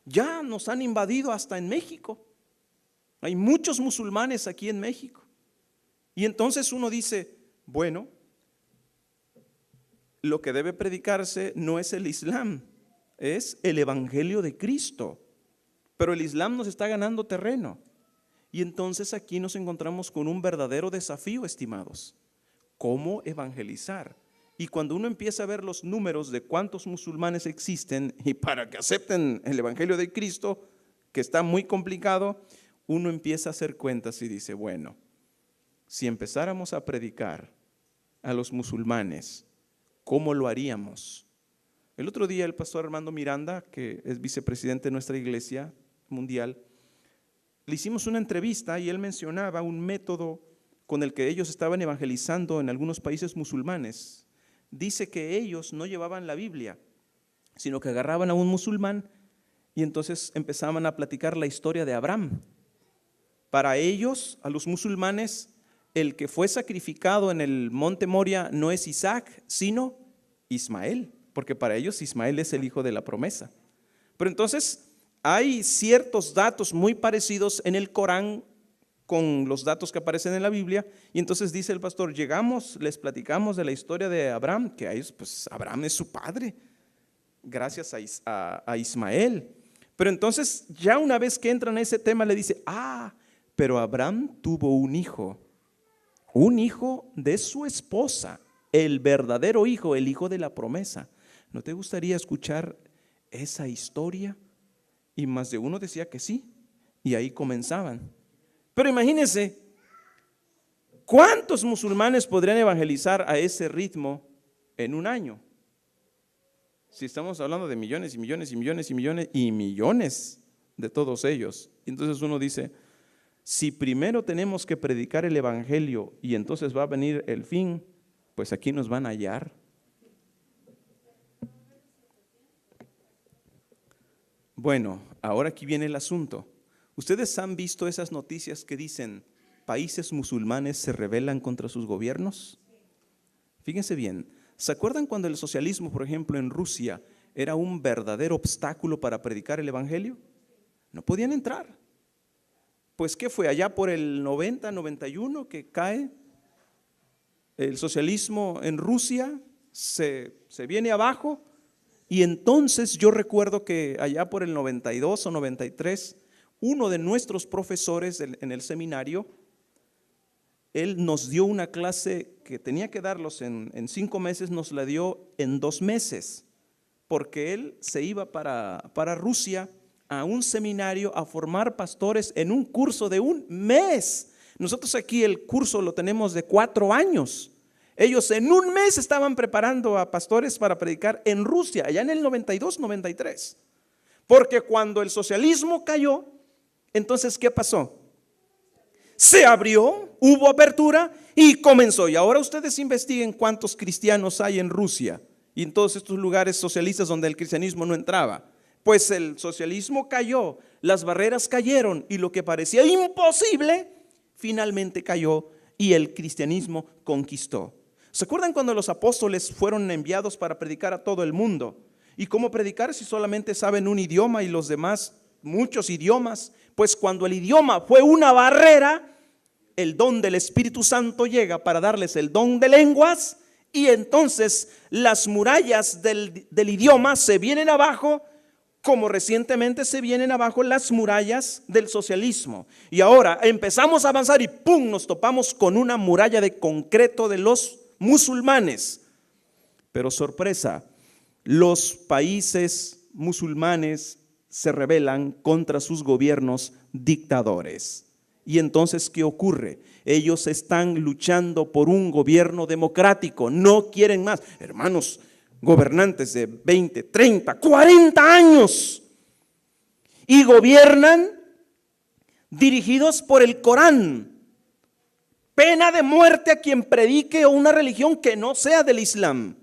Ya nos han invadido hasta en México. Hay muchos musulmanes aquí en México. Y entonces uno dice, bueno, lo que debe predicarse no es el Islam, es el evangelio de Cristo. Pero el Islam nos está ganando terreno. Y entonces aquí nos encontramos con un verdadero desafío, estimados. ¿Cómo evangelizar? Y cuando uno empieza a ver los números de cuántos musulmanes existen, y para que acepten el evangelio de Cristo, que está muy complicado, uno empieza a hacer cuentas y dice, bueno, si empezáramos a predicar a los musulmanes, ¿cómo lo haríamos? El otro día el pastor Armando Miranda, que es vicepresidente de nuestra iglesia mundial, le hicimos una entrevista y él mencionaba un método con el que ellos estaban evangelizando en algunos países musulmanes. Dice que ellos no llevaban la Biblia, sino que agarraban a un musulmán y entonces empezaban a platicar la historia de Abraham. Para ellos, a los musulmanes, el que fue sacrificado en el monte Moria no es Isaac, sino Ismael, porque para ellos Ismael es el hijo de la promesa. Pero entonces hay ciertos datos muy parecidos en el Corán con los datos que aparecen en la Biblia, y entonces dice el pastor, llegamos, les platicamos de la historia de Abraham, que pues Abraham es su padre, gracias a Ismael. Pero entonces ya una vez que entran a ese tema le dice, pero Abraham tuvo un hijo de su esposa, el verdadero hijo, el hijo de la promesa. ¿No te gustaría escuchar esa historia? Y más de uno decía que sí, y ahí comenzaban. Pero imagínense, ¿cuántos musulmanes podrían evangelizar a ese ritmo en un año? Si estamos hablando de millones y millones y millones y millones y millones de todos ellos. Entonces uno dice, si primero tenemos que predicar el evangelio y entonces va a venir el fin, pues aquí nos van a hallar. Bueno, ahora aquí viene el asunto. ¿Ustedes han visto esas noticias que dicen países musulmanes se rebelan contra sus gobiernos? Fíjense bien, ¿se acuerdan cuando el socialismo, por ejemplo, en Rusia era un verdadero obstáculo para predicar el evangelio? No podían entrar. Pues ¿qué fue? Allá por el 90, 91 que cae el socialismo en Rusia, se viene abajo. Y entonces yo recuerdo que allá por el 92 o 93, uno de nuestros profesores en el seminario, él nos dio una clase que tenía que darlos en 5 meses, nos la dio en 2 meses, porque él se iba para Rusia a un seminario a formar pastores en un curso de 1 mes. Nosotros aquí el curso lo tenemos de 4 años. Ellos en 1 mes estaban preparando a pastores para predicar en Rusia, allá en el 92, 93. Porque cuando el socialismo cayó, entonces ¿qué pasó? Se abrió, hubo apertura y comenzó. Y ahora ustedes investiguen cuántos cristianos hay en Rusia y en todos estos lugares socialistas donde el cristianismo no entraba. Pues el socialismo cayó, las barreras cayeron y lo que parecía imposible finalmente cayó y el cristianismo conquistó. ¿Se acuerdan cuando los apóstoles fueron enviados para predicar a todo el mundo? ¿Y cómo predicar si solamente saben un idioma y los demás muchos idiomas? Pues cuando el idioma fue una barrera, el don del Espíritu Santo llega para darles el don de lenguas y entonces las murallas del idioma se vienen abajo, como recientemente se vienen abajo las murallas del socialismo. Y ahora empezamos a avanzar y ¡pum!, nos topamos con una muralla de concreto de los musulmanes. Pero sorpresa, los países musulmanes se rebelan contra sus gobiernos dictadores. Y entonces, ¿qué ocurre? Ellos están luchando por un gobierno democrático, no quieren más. Hermanos, gobernantes de 20, 30, 40 años y gobiernan dirigidos por el Corán. Pena de muerte a quien predique una religión que no sea del Islam.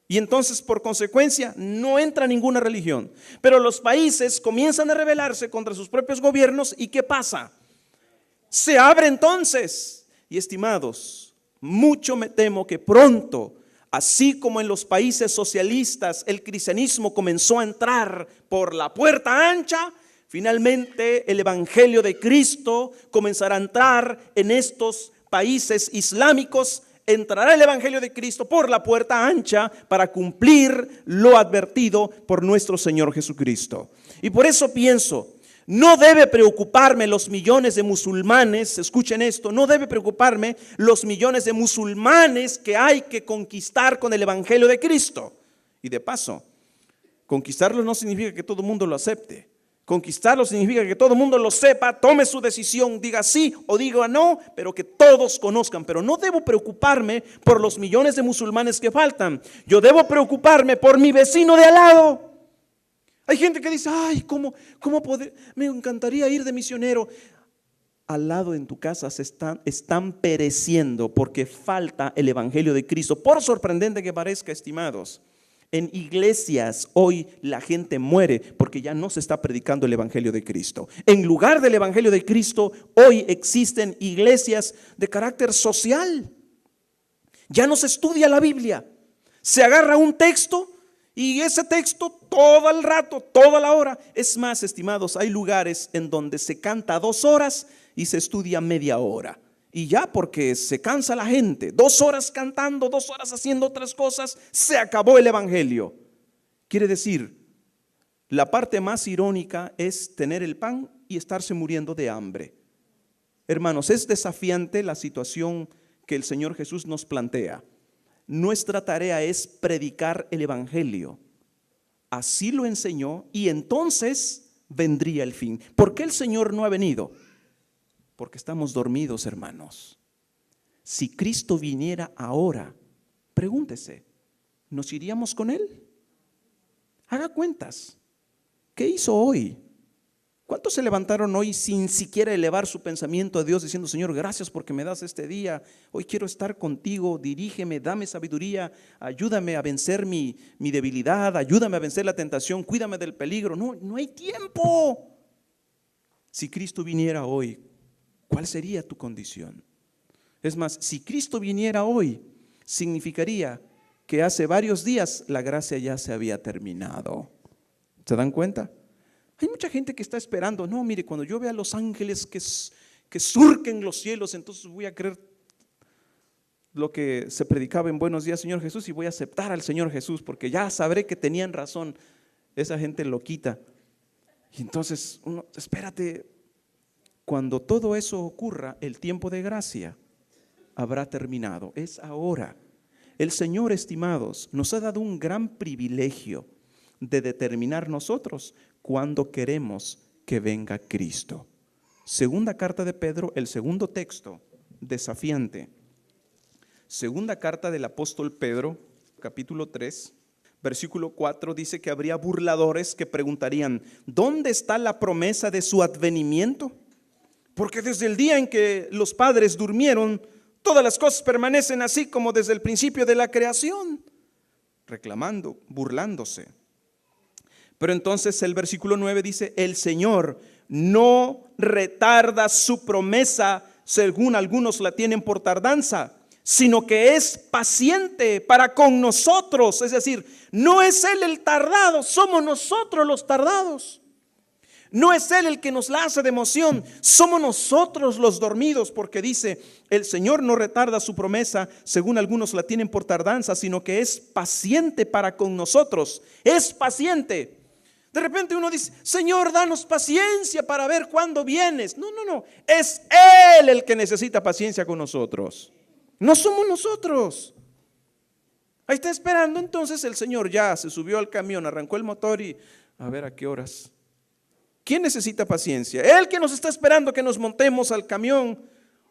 Y entonces, por consecuencia, no entra ninguna religión. Pero los países comienzan a rebelarse contra sus propios gobiernos. ¿Y qué pasa? Se abre entonces. Y estimados, mucho me temo que pronto, así como en los países socialistas el cristianismo comenzó a entrar por la puerta ancha, finalmente el evangelio de Cristo comenzará a entrar en estos países islámicos. Entrará el evangelio de Cristo por la puerta ancha para cumplir lo advertido por nuestro Señor Jesucristo. Y por eso pienso, no debe preocuparme los millones de musulmanes, escuchen esto, no debe preocuparme los millones de musulmanes que hay que conquistar con el evangelio de Cristo. Y de paso, conquistarlo no significa que todo el mundo lo acepte. Conquistarlo significa que todo el mundo lo sepa, tome su decisión, diga sí o diga no, pero que todos conozcan. Pero no debo preocuparme por los millones de musulmanes que faltan. Yo debo preocuparme por mi vecino de al lado. Hay gente que dice, ay, ¿cómo poder? Me encantaría ir de misionero. Al lado en tu casa están pereciendo porque falta el evangelio de Cristo. Por sorprendente que parezca, estimados, en iglesias hoy la gente muere porque ya no se está predicando el evangelio de Cristo. En lugar del evangelio de Cristo, hoy existen iglesias de carácter social. Ya no se estudia la Biblia. Se agarra un texto y ese texto todo el rato, toda la hora. Es más, estimados, hay lugares en donde se canta 2 horas y se estudia media hora. Y ya, porque se cansa la gente, 2 horas cantando, 2 horas haciendo otras cosas, se acabó el evangelio. Quiere decir, la parte más irónica es tener el pan y estarse muriendo de hambre. Hermanos, es desafiante la situación que el Señor Jesús nos plantea. Nuestra tarea es predicar el evangelio. Así lo enseñó y entonces vendría el fin. ¿Por qué el Señor no ha venido? Porque estamos dormidos, hermanos. Si Cristo viniera ahora, pregúntese, ¿nos iríamos con Él? Haga cuentas. ¿Qué hizo hoy? ¿Cuántos se levantaron hoy sin siquiera elevar su pensamiento a Dios diciendo, Señor, gracias porque me das este día, hoy quiero estar contigo, dirígeme, dame sabiduría, ayúdame a vencer mi debilidad, ayúdame a vencer la tentación, cuídame del peligro? No hay tiempo. Si Cristo viniera hoy, ¿cuál sería tu condición? Es más, si Cristo viniera hoy, significaría que hace varios días la gracia ya se había terminado. ¿Se dan cuenta? Hay mucha gente que está esperando, no, mire, cuando yo vea a los ángeles que surquen los cielos, entonces voy a creer lo que se predicaba en Buenos Días, Señor Jesús, y voy a aceptar al Señor Jesús, porque ya sabré que tenían razón esa gente loquita. Y entonces, espérate, cuando todo eso ocurra, el tiempo de gracia habrá terminado. Es ahora. El Señor, estimados, nos ha dado un gran privilegio de determinar nosotros cuándo queremos que venga Cristo. Segunda carta de Pedro, el segundo texto desafiante. Segunda carta del apóstol Pedro, capítulo 3, versículo 4, dice que habría burladores que preguntarían, ¿dónde está la promesa de su advenimiento? Porque desde el día en que los padres durmieron, todas las cosas permanecen así como desde el principio de la creación. Reclamando, burlándose. Pero entonces el versículo 9 dice, el Señor no retarda su promesa, según algunos la tienen por tardanza, sino que es paciente para con nosotros. Es decir, no es Él el tardado, somos nosotros los tardados. No es Él el que nos la hace de emoción, somos nosotros los dormidos, porque dice, el Señor no retarda su promesa, según algunos la tienen por tardanza, sino que es paciente para con nosotros, es paciente. De repente uno dice, Señor, danos paciencia para ver cuándo vienes. No, es Él el que necesita paciencia con nosotros, no somos nosotros. Ahí está esperando, entonces el Señor ya se subió al camión, arrancó el motor y a ver a qué horas. ¿Quién necesita paciencia? ¿Él que nos está esperando que nos montemos al camión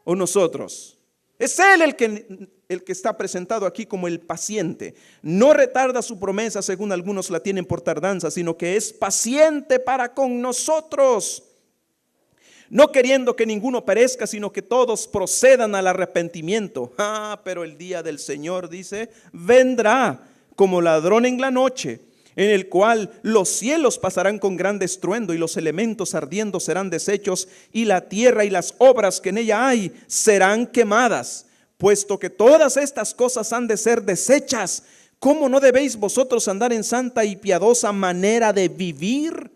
o nosotros? Es Él el que está presentado aquí como el paciente. No retarda su promesa, según algunos la tienen por tardanza, sino que es paciente para con nosotros, no queriendo que ninguno perezca, sino que todos procedan al arrepentimiento. Pero el día del Señor, dice, vendrá como ladrón en la noche, en el cual los cielos pasarán con gran estruendo y los elementos ardiendo serán deshechos y la tierra y las obras que en ella hay serán quemadas. Puesto que todas estas cosas han de ser deshechas, ¿cómo no debéis vosotros andar en santa y piadosa manera de vivir?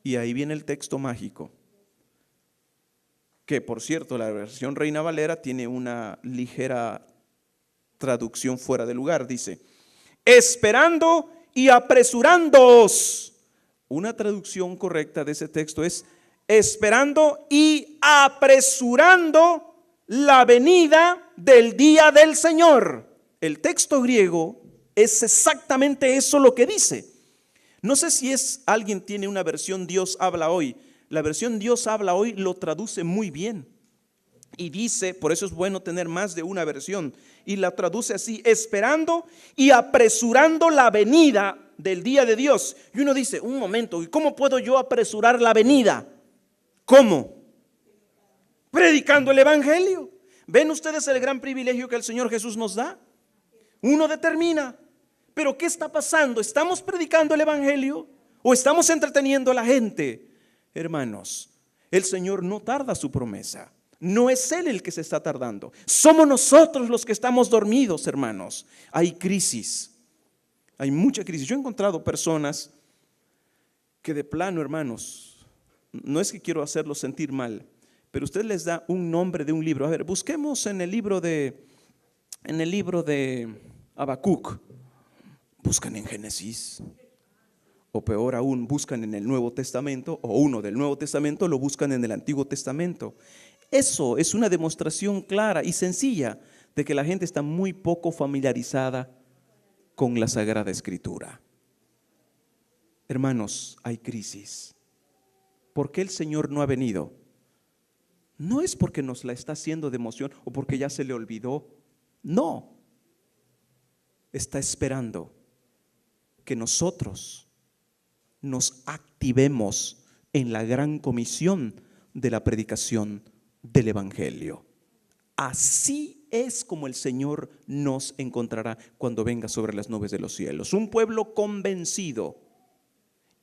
Y ahí viene el texto mágico, que por cierto la versión Reina Valera tiene una ligera traducción fuera de lugar. Dice, esperando y apresurándoos. Una traducción correcta de ese texto es esperando y apresurando la venida del día del Señor. El texto griego es exactamente eso lo que dice. No sé si alguien tiene una versión Dios habla hoy. La versión Dios habla hoy lo traduce muy bien. Y dice, por eso es bueno tener más de una versión, y la traduce así, esperando y apresurando la venida del día de Dios. Y uno dice, un momento, ¿y cómo puedo yo apresurar la venida? ¿Cómo? Predicando el Evangelio. ¿Ven ustedes el gran privilegio que el Señor Jesús nos da? Uno determina, pero ¿qué está pasando? ¿Estamos predicando el Evangelio o estamos entreteniendo a la gente? Hermanos, el Señor no tarda su promesa. No es Él el que se está tardando. Somos nosotros los que estamos dormidos, hermanos. Hay crisis. Hay mucha crisis. Yo he encontrado personas que de plano, hermanos, no es que quiero hacerlos sentir mal, pero usted les da un nombre de un libro. A ver, busquemos en el libro de Habacuc. Buscan en Génesis. O peor aún, buscan en el Nuevo Testamento, o uno del Nuevo Testamento lo buscan en el Antiguo Testamento. Eso es una demostración clara y sencilla de que la gente está muy poco familiarizada con la Sagrada Escritura. Hermanos, hay crisis. ¿Por qué el Señor no ha venido? No es porque nos la está haciendo de emoción o porque ya se le olvidó. No. Está esperando que nosotros nos activemos en la gran comisión de la predicación del Evangelio. Así es como el Señor nos encontrará cuando venga sobre las nubes de los cielos. Un pueblo convencido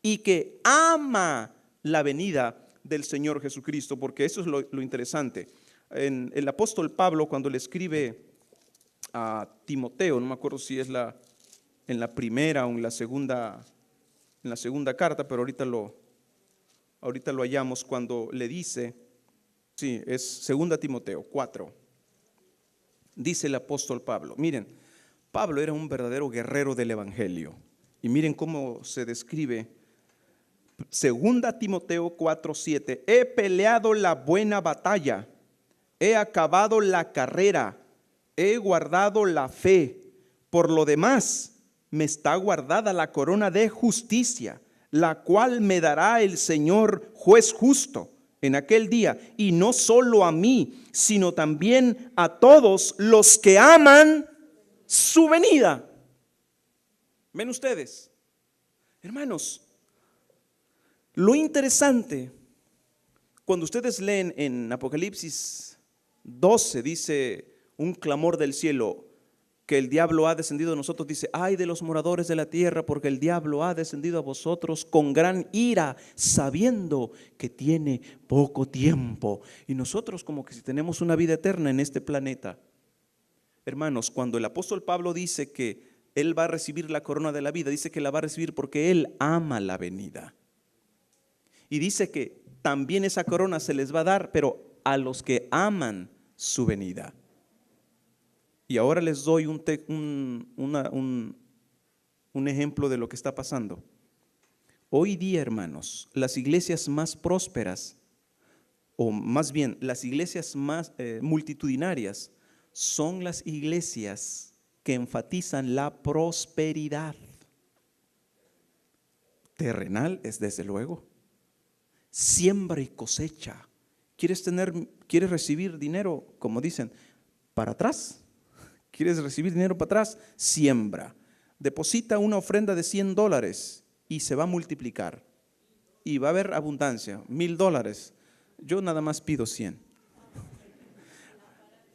y que ama la venida del Señor Jesucristo, porque eso es lo interesante. El apóstol Pablo, cuando le escribe a Timoteo, no me acuerdo si es en la primera o en la segunda carta, pero ahorita lo hallamos, cuando le dice, sí, es 2 Timoteo 4. Dice el apóstol Pablo, miren, Pablo era un verdadero guerrero del Evangelio. Y miren cómo se describe 2 Timoteo 4:7. He peleado la buena batalla, he acabado la carrera, he guardado la fe. Por lo demás, me está guardada la corona de justicia, la cual me dará el Señor juez justo en aquel día, y no solo a mí, sino también a todos los que aman su venida. ¿Ven ustedes? Hermanos, lo interesante, cuando ustedes leen en Apocalipsis 12, dice un clamor del cielo, que el diablo ha descendido a nosotros, dice, ay de los moradores de la tierra, porque el diablo ha descendido a vosotros con gran ira, sabiendo que tiene poco tiempo. Y nosotros como que si tenemos una vida eterna en este planeta. Hermanos, cuando el apóstol Pablo dice que él va a recibir la corona de la vida, dice que la va a recibir porque él ama la venida. Y dice que también esa corona se les va a dar, pero a los que aman su venida. Y ahora les doy un ejemplo de lo que está pasando. Hoy día, hermanos, las iglesias más prósperas, o más bien las iglesias más multitudinarias, son las iglesias que enfatizan la prosperidad. Terrenal es desde luego. Siembra y cosecha. ¿Quieres recibir dinero, como dicen, para atrás? ¿Quieres recibir dinero para atrás? Siembra. Deposita una ofrenda de $100 y se va a multiplicar. Y va a haber abundancia. $1,000. Yo nada más pido 100.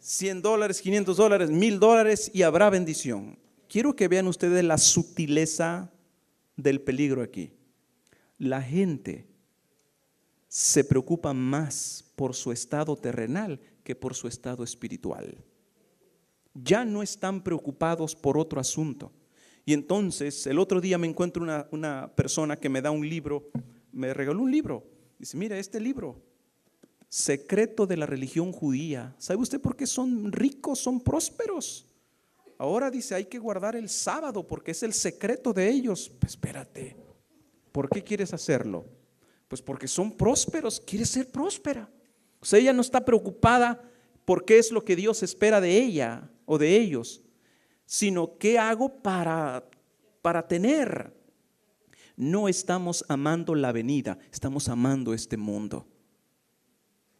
$100, $500, $1,000 y habrá bendición. Quiero que vean ustedes la sutileza del peligro aquí. La gente se preocupa más por su estado terrenal que por su estado espiritual. Ya no están preocupados por otro asunto. Y entonces el otro día me encuentro una persona que me da un libro, me regaló un libro. Dice, mira este libro, Secreto de la religión judía. ¿Sabe usted por qué son ricos, son prósperos? Ahora dice, hay que guardar el sábado porque es el secreto de ellos. Pues espérate, ¿por qué quieres hacerlo? Pues porque son prósperos, quiere ser próspera. O sea, ella no está preocupada por qué es lo que Dios espera de ella o de ellos, sino qué hago para tener. No estamos amando la venida, estamos amando este mundo.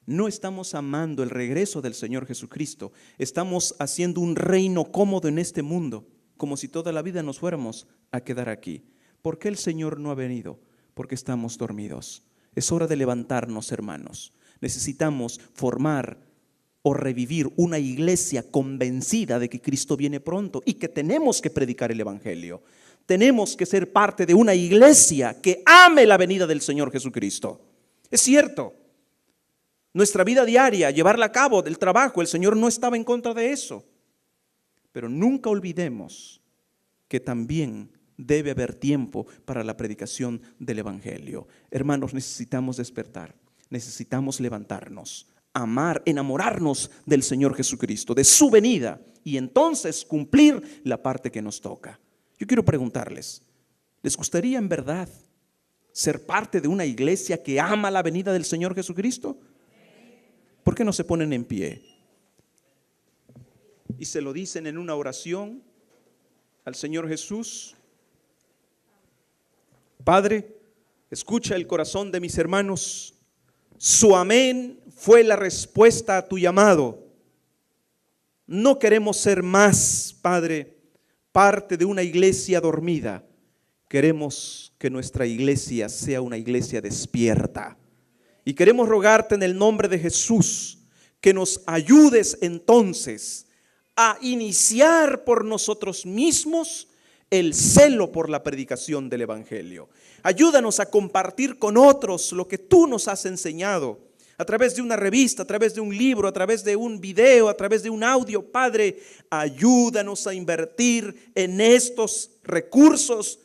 No estamos amando el regreso del Señor Jesucristo. Estamos haciendo un reino cómodo en este mundo, como si toda la vida nos fuéramos a quedar aquí. ¿Por qué el Señor no ha venido? Porque estamos dormidos. Es hora de levantarnos, hermanos. Necesitamos formar o revivir una iglesia convencida de que Cristo viene pronto y que tenemos que predicar el evangelio. Tenemos que ser parte de una iglesia que ame la venida del Señor Jesucristo. Es cierto, nuestra vida diaria, llevarla a cabo, del trabajo, el Señor no estaba en contra de eso. Pero nunca olvidemos que también debe haber tiempo para la predicación del evangelio. Hermanos, necesitamos despertar, necesitamos levantarnos, amar, enamorarnos del Señor Jesucristo, de su venida, y entonces cumplir la parte que nos toca. Yo quiero preguntarles, ¿les gustaría en verdad ser parte de una iglesia que ama la venida del Señor Jesucristo? ¿Por qué no se ponen en pie? Y se lo dicen en una oración al Señor Jesús. Padre, escucha el corazón de mis hermanos. Su amén fue la respuesta a tu llamado. No queremos ser más, Padre, parte de una iglesia dormida. Queremos que nuestra iglesia sea una iglesia despierta. Y queremos rogarte en el nombre de Jesús que nos ayudes entonces a iniciar por nosotros mismos el celo por la predicación del evangelio. Ayúdanos a compartir con otros lo que tú nos has enseñado a través de una revista, a través de un libro, a través de un video, a través de un audio. Padre, ayúdanos a invertir en estos recursos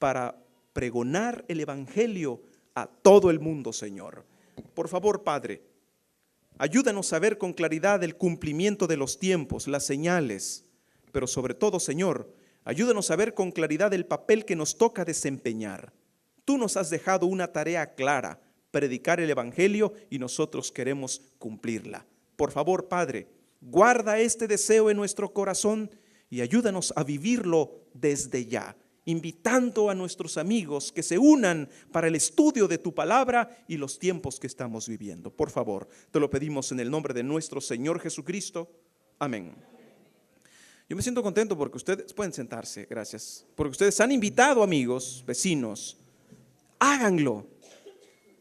para pregonar el evangelio a todo el mundo, Señor. Por favor, Padre, ayúdanos a ver con claridad el cumplimiento de los tiempos, las señales, pero sobre todo, Señor, ayúdanos a ver con claridad el papel que nos toca desempeñar. Tú nos has dejado una tarea clara, predicar el evangelio, y nosotros queremos cumplirla. Por favor, Padre, guarda este deseo en nuestro corazón y ayúdanos a vivirlo desde ya, invitando a nuestros amigos que se unan para el estudio de tu palabra y los tiempos que estamos viviendo. Por favor, te lo pedimos en el nombre de nuestro Señor Jesucristo. Amén. Yo me siento contento porque ustedes pueden sentarse, gracias, porque ustedes han invitado amigos, vecinos. Háganlo.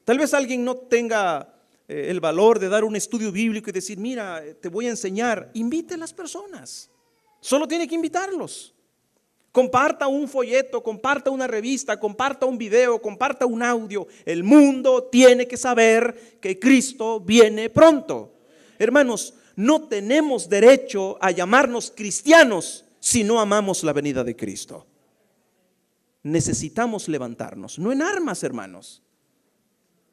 Tal vez alguien no tenga el valor de dar un estudio bíblico y decir, mira, te voy a enseñar. Invite a las personas. Solo tiene que invitarlos. Comparta un folleto, comparta una revista, comparta un video, comparta un audio. El mundo tiene que saber que Cristo viene pronto. Hermanos, no tenemos derecho a llamarnos cristianos si no amamos la venida de Cristo. Necesitamos levantarnos, no en armas, hermanos,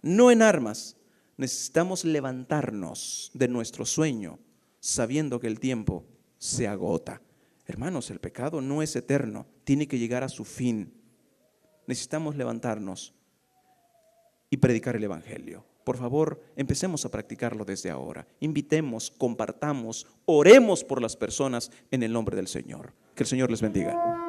no en armas. Necesitamos levantarnos de nuestro sueño sabiendo que el tiempo se agota. Hermanos, el pecado no es eterno, tiene que llegar a su fin. Necesitamos levantarnos y predicar el Evangelio. Por favor, empecemos a practicarlo desde ahora. Invitemos, compartamos, oremos por las personas en el nombre del Señor. Que el Señor les bendiga.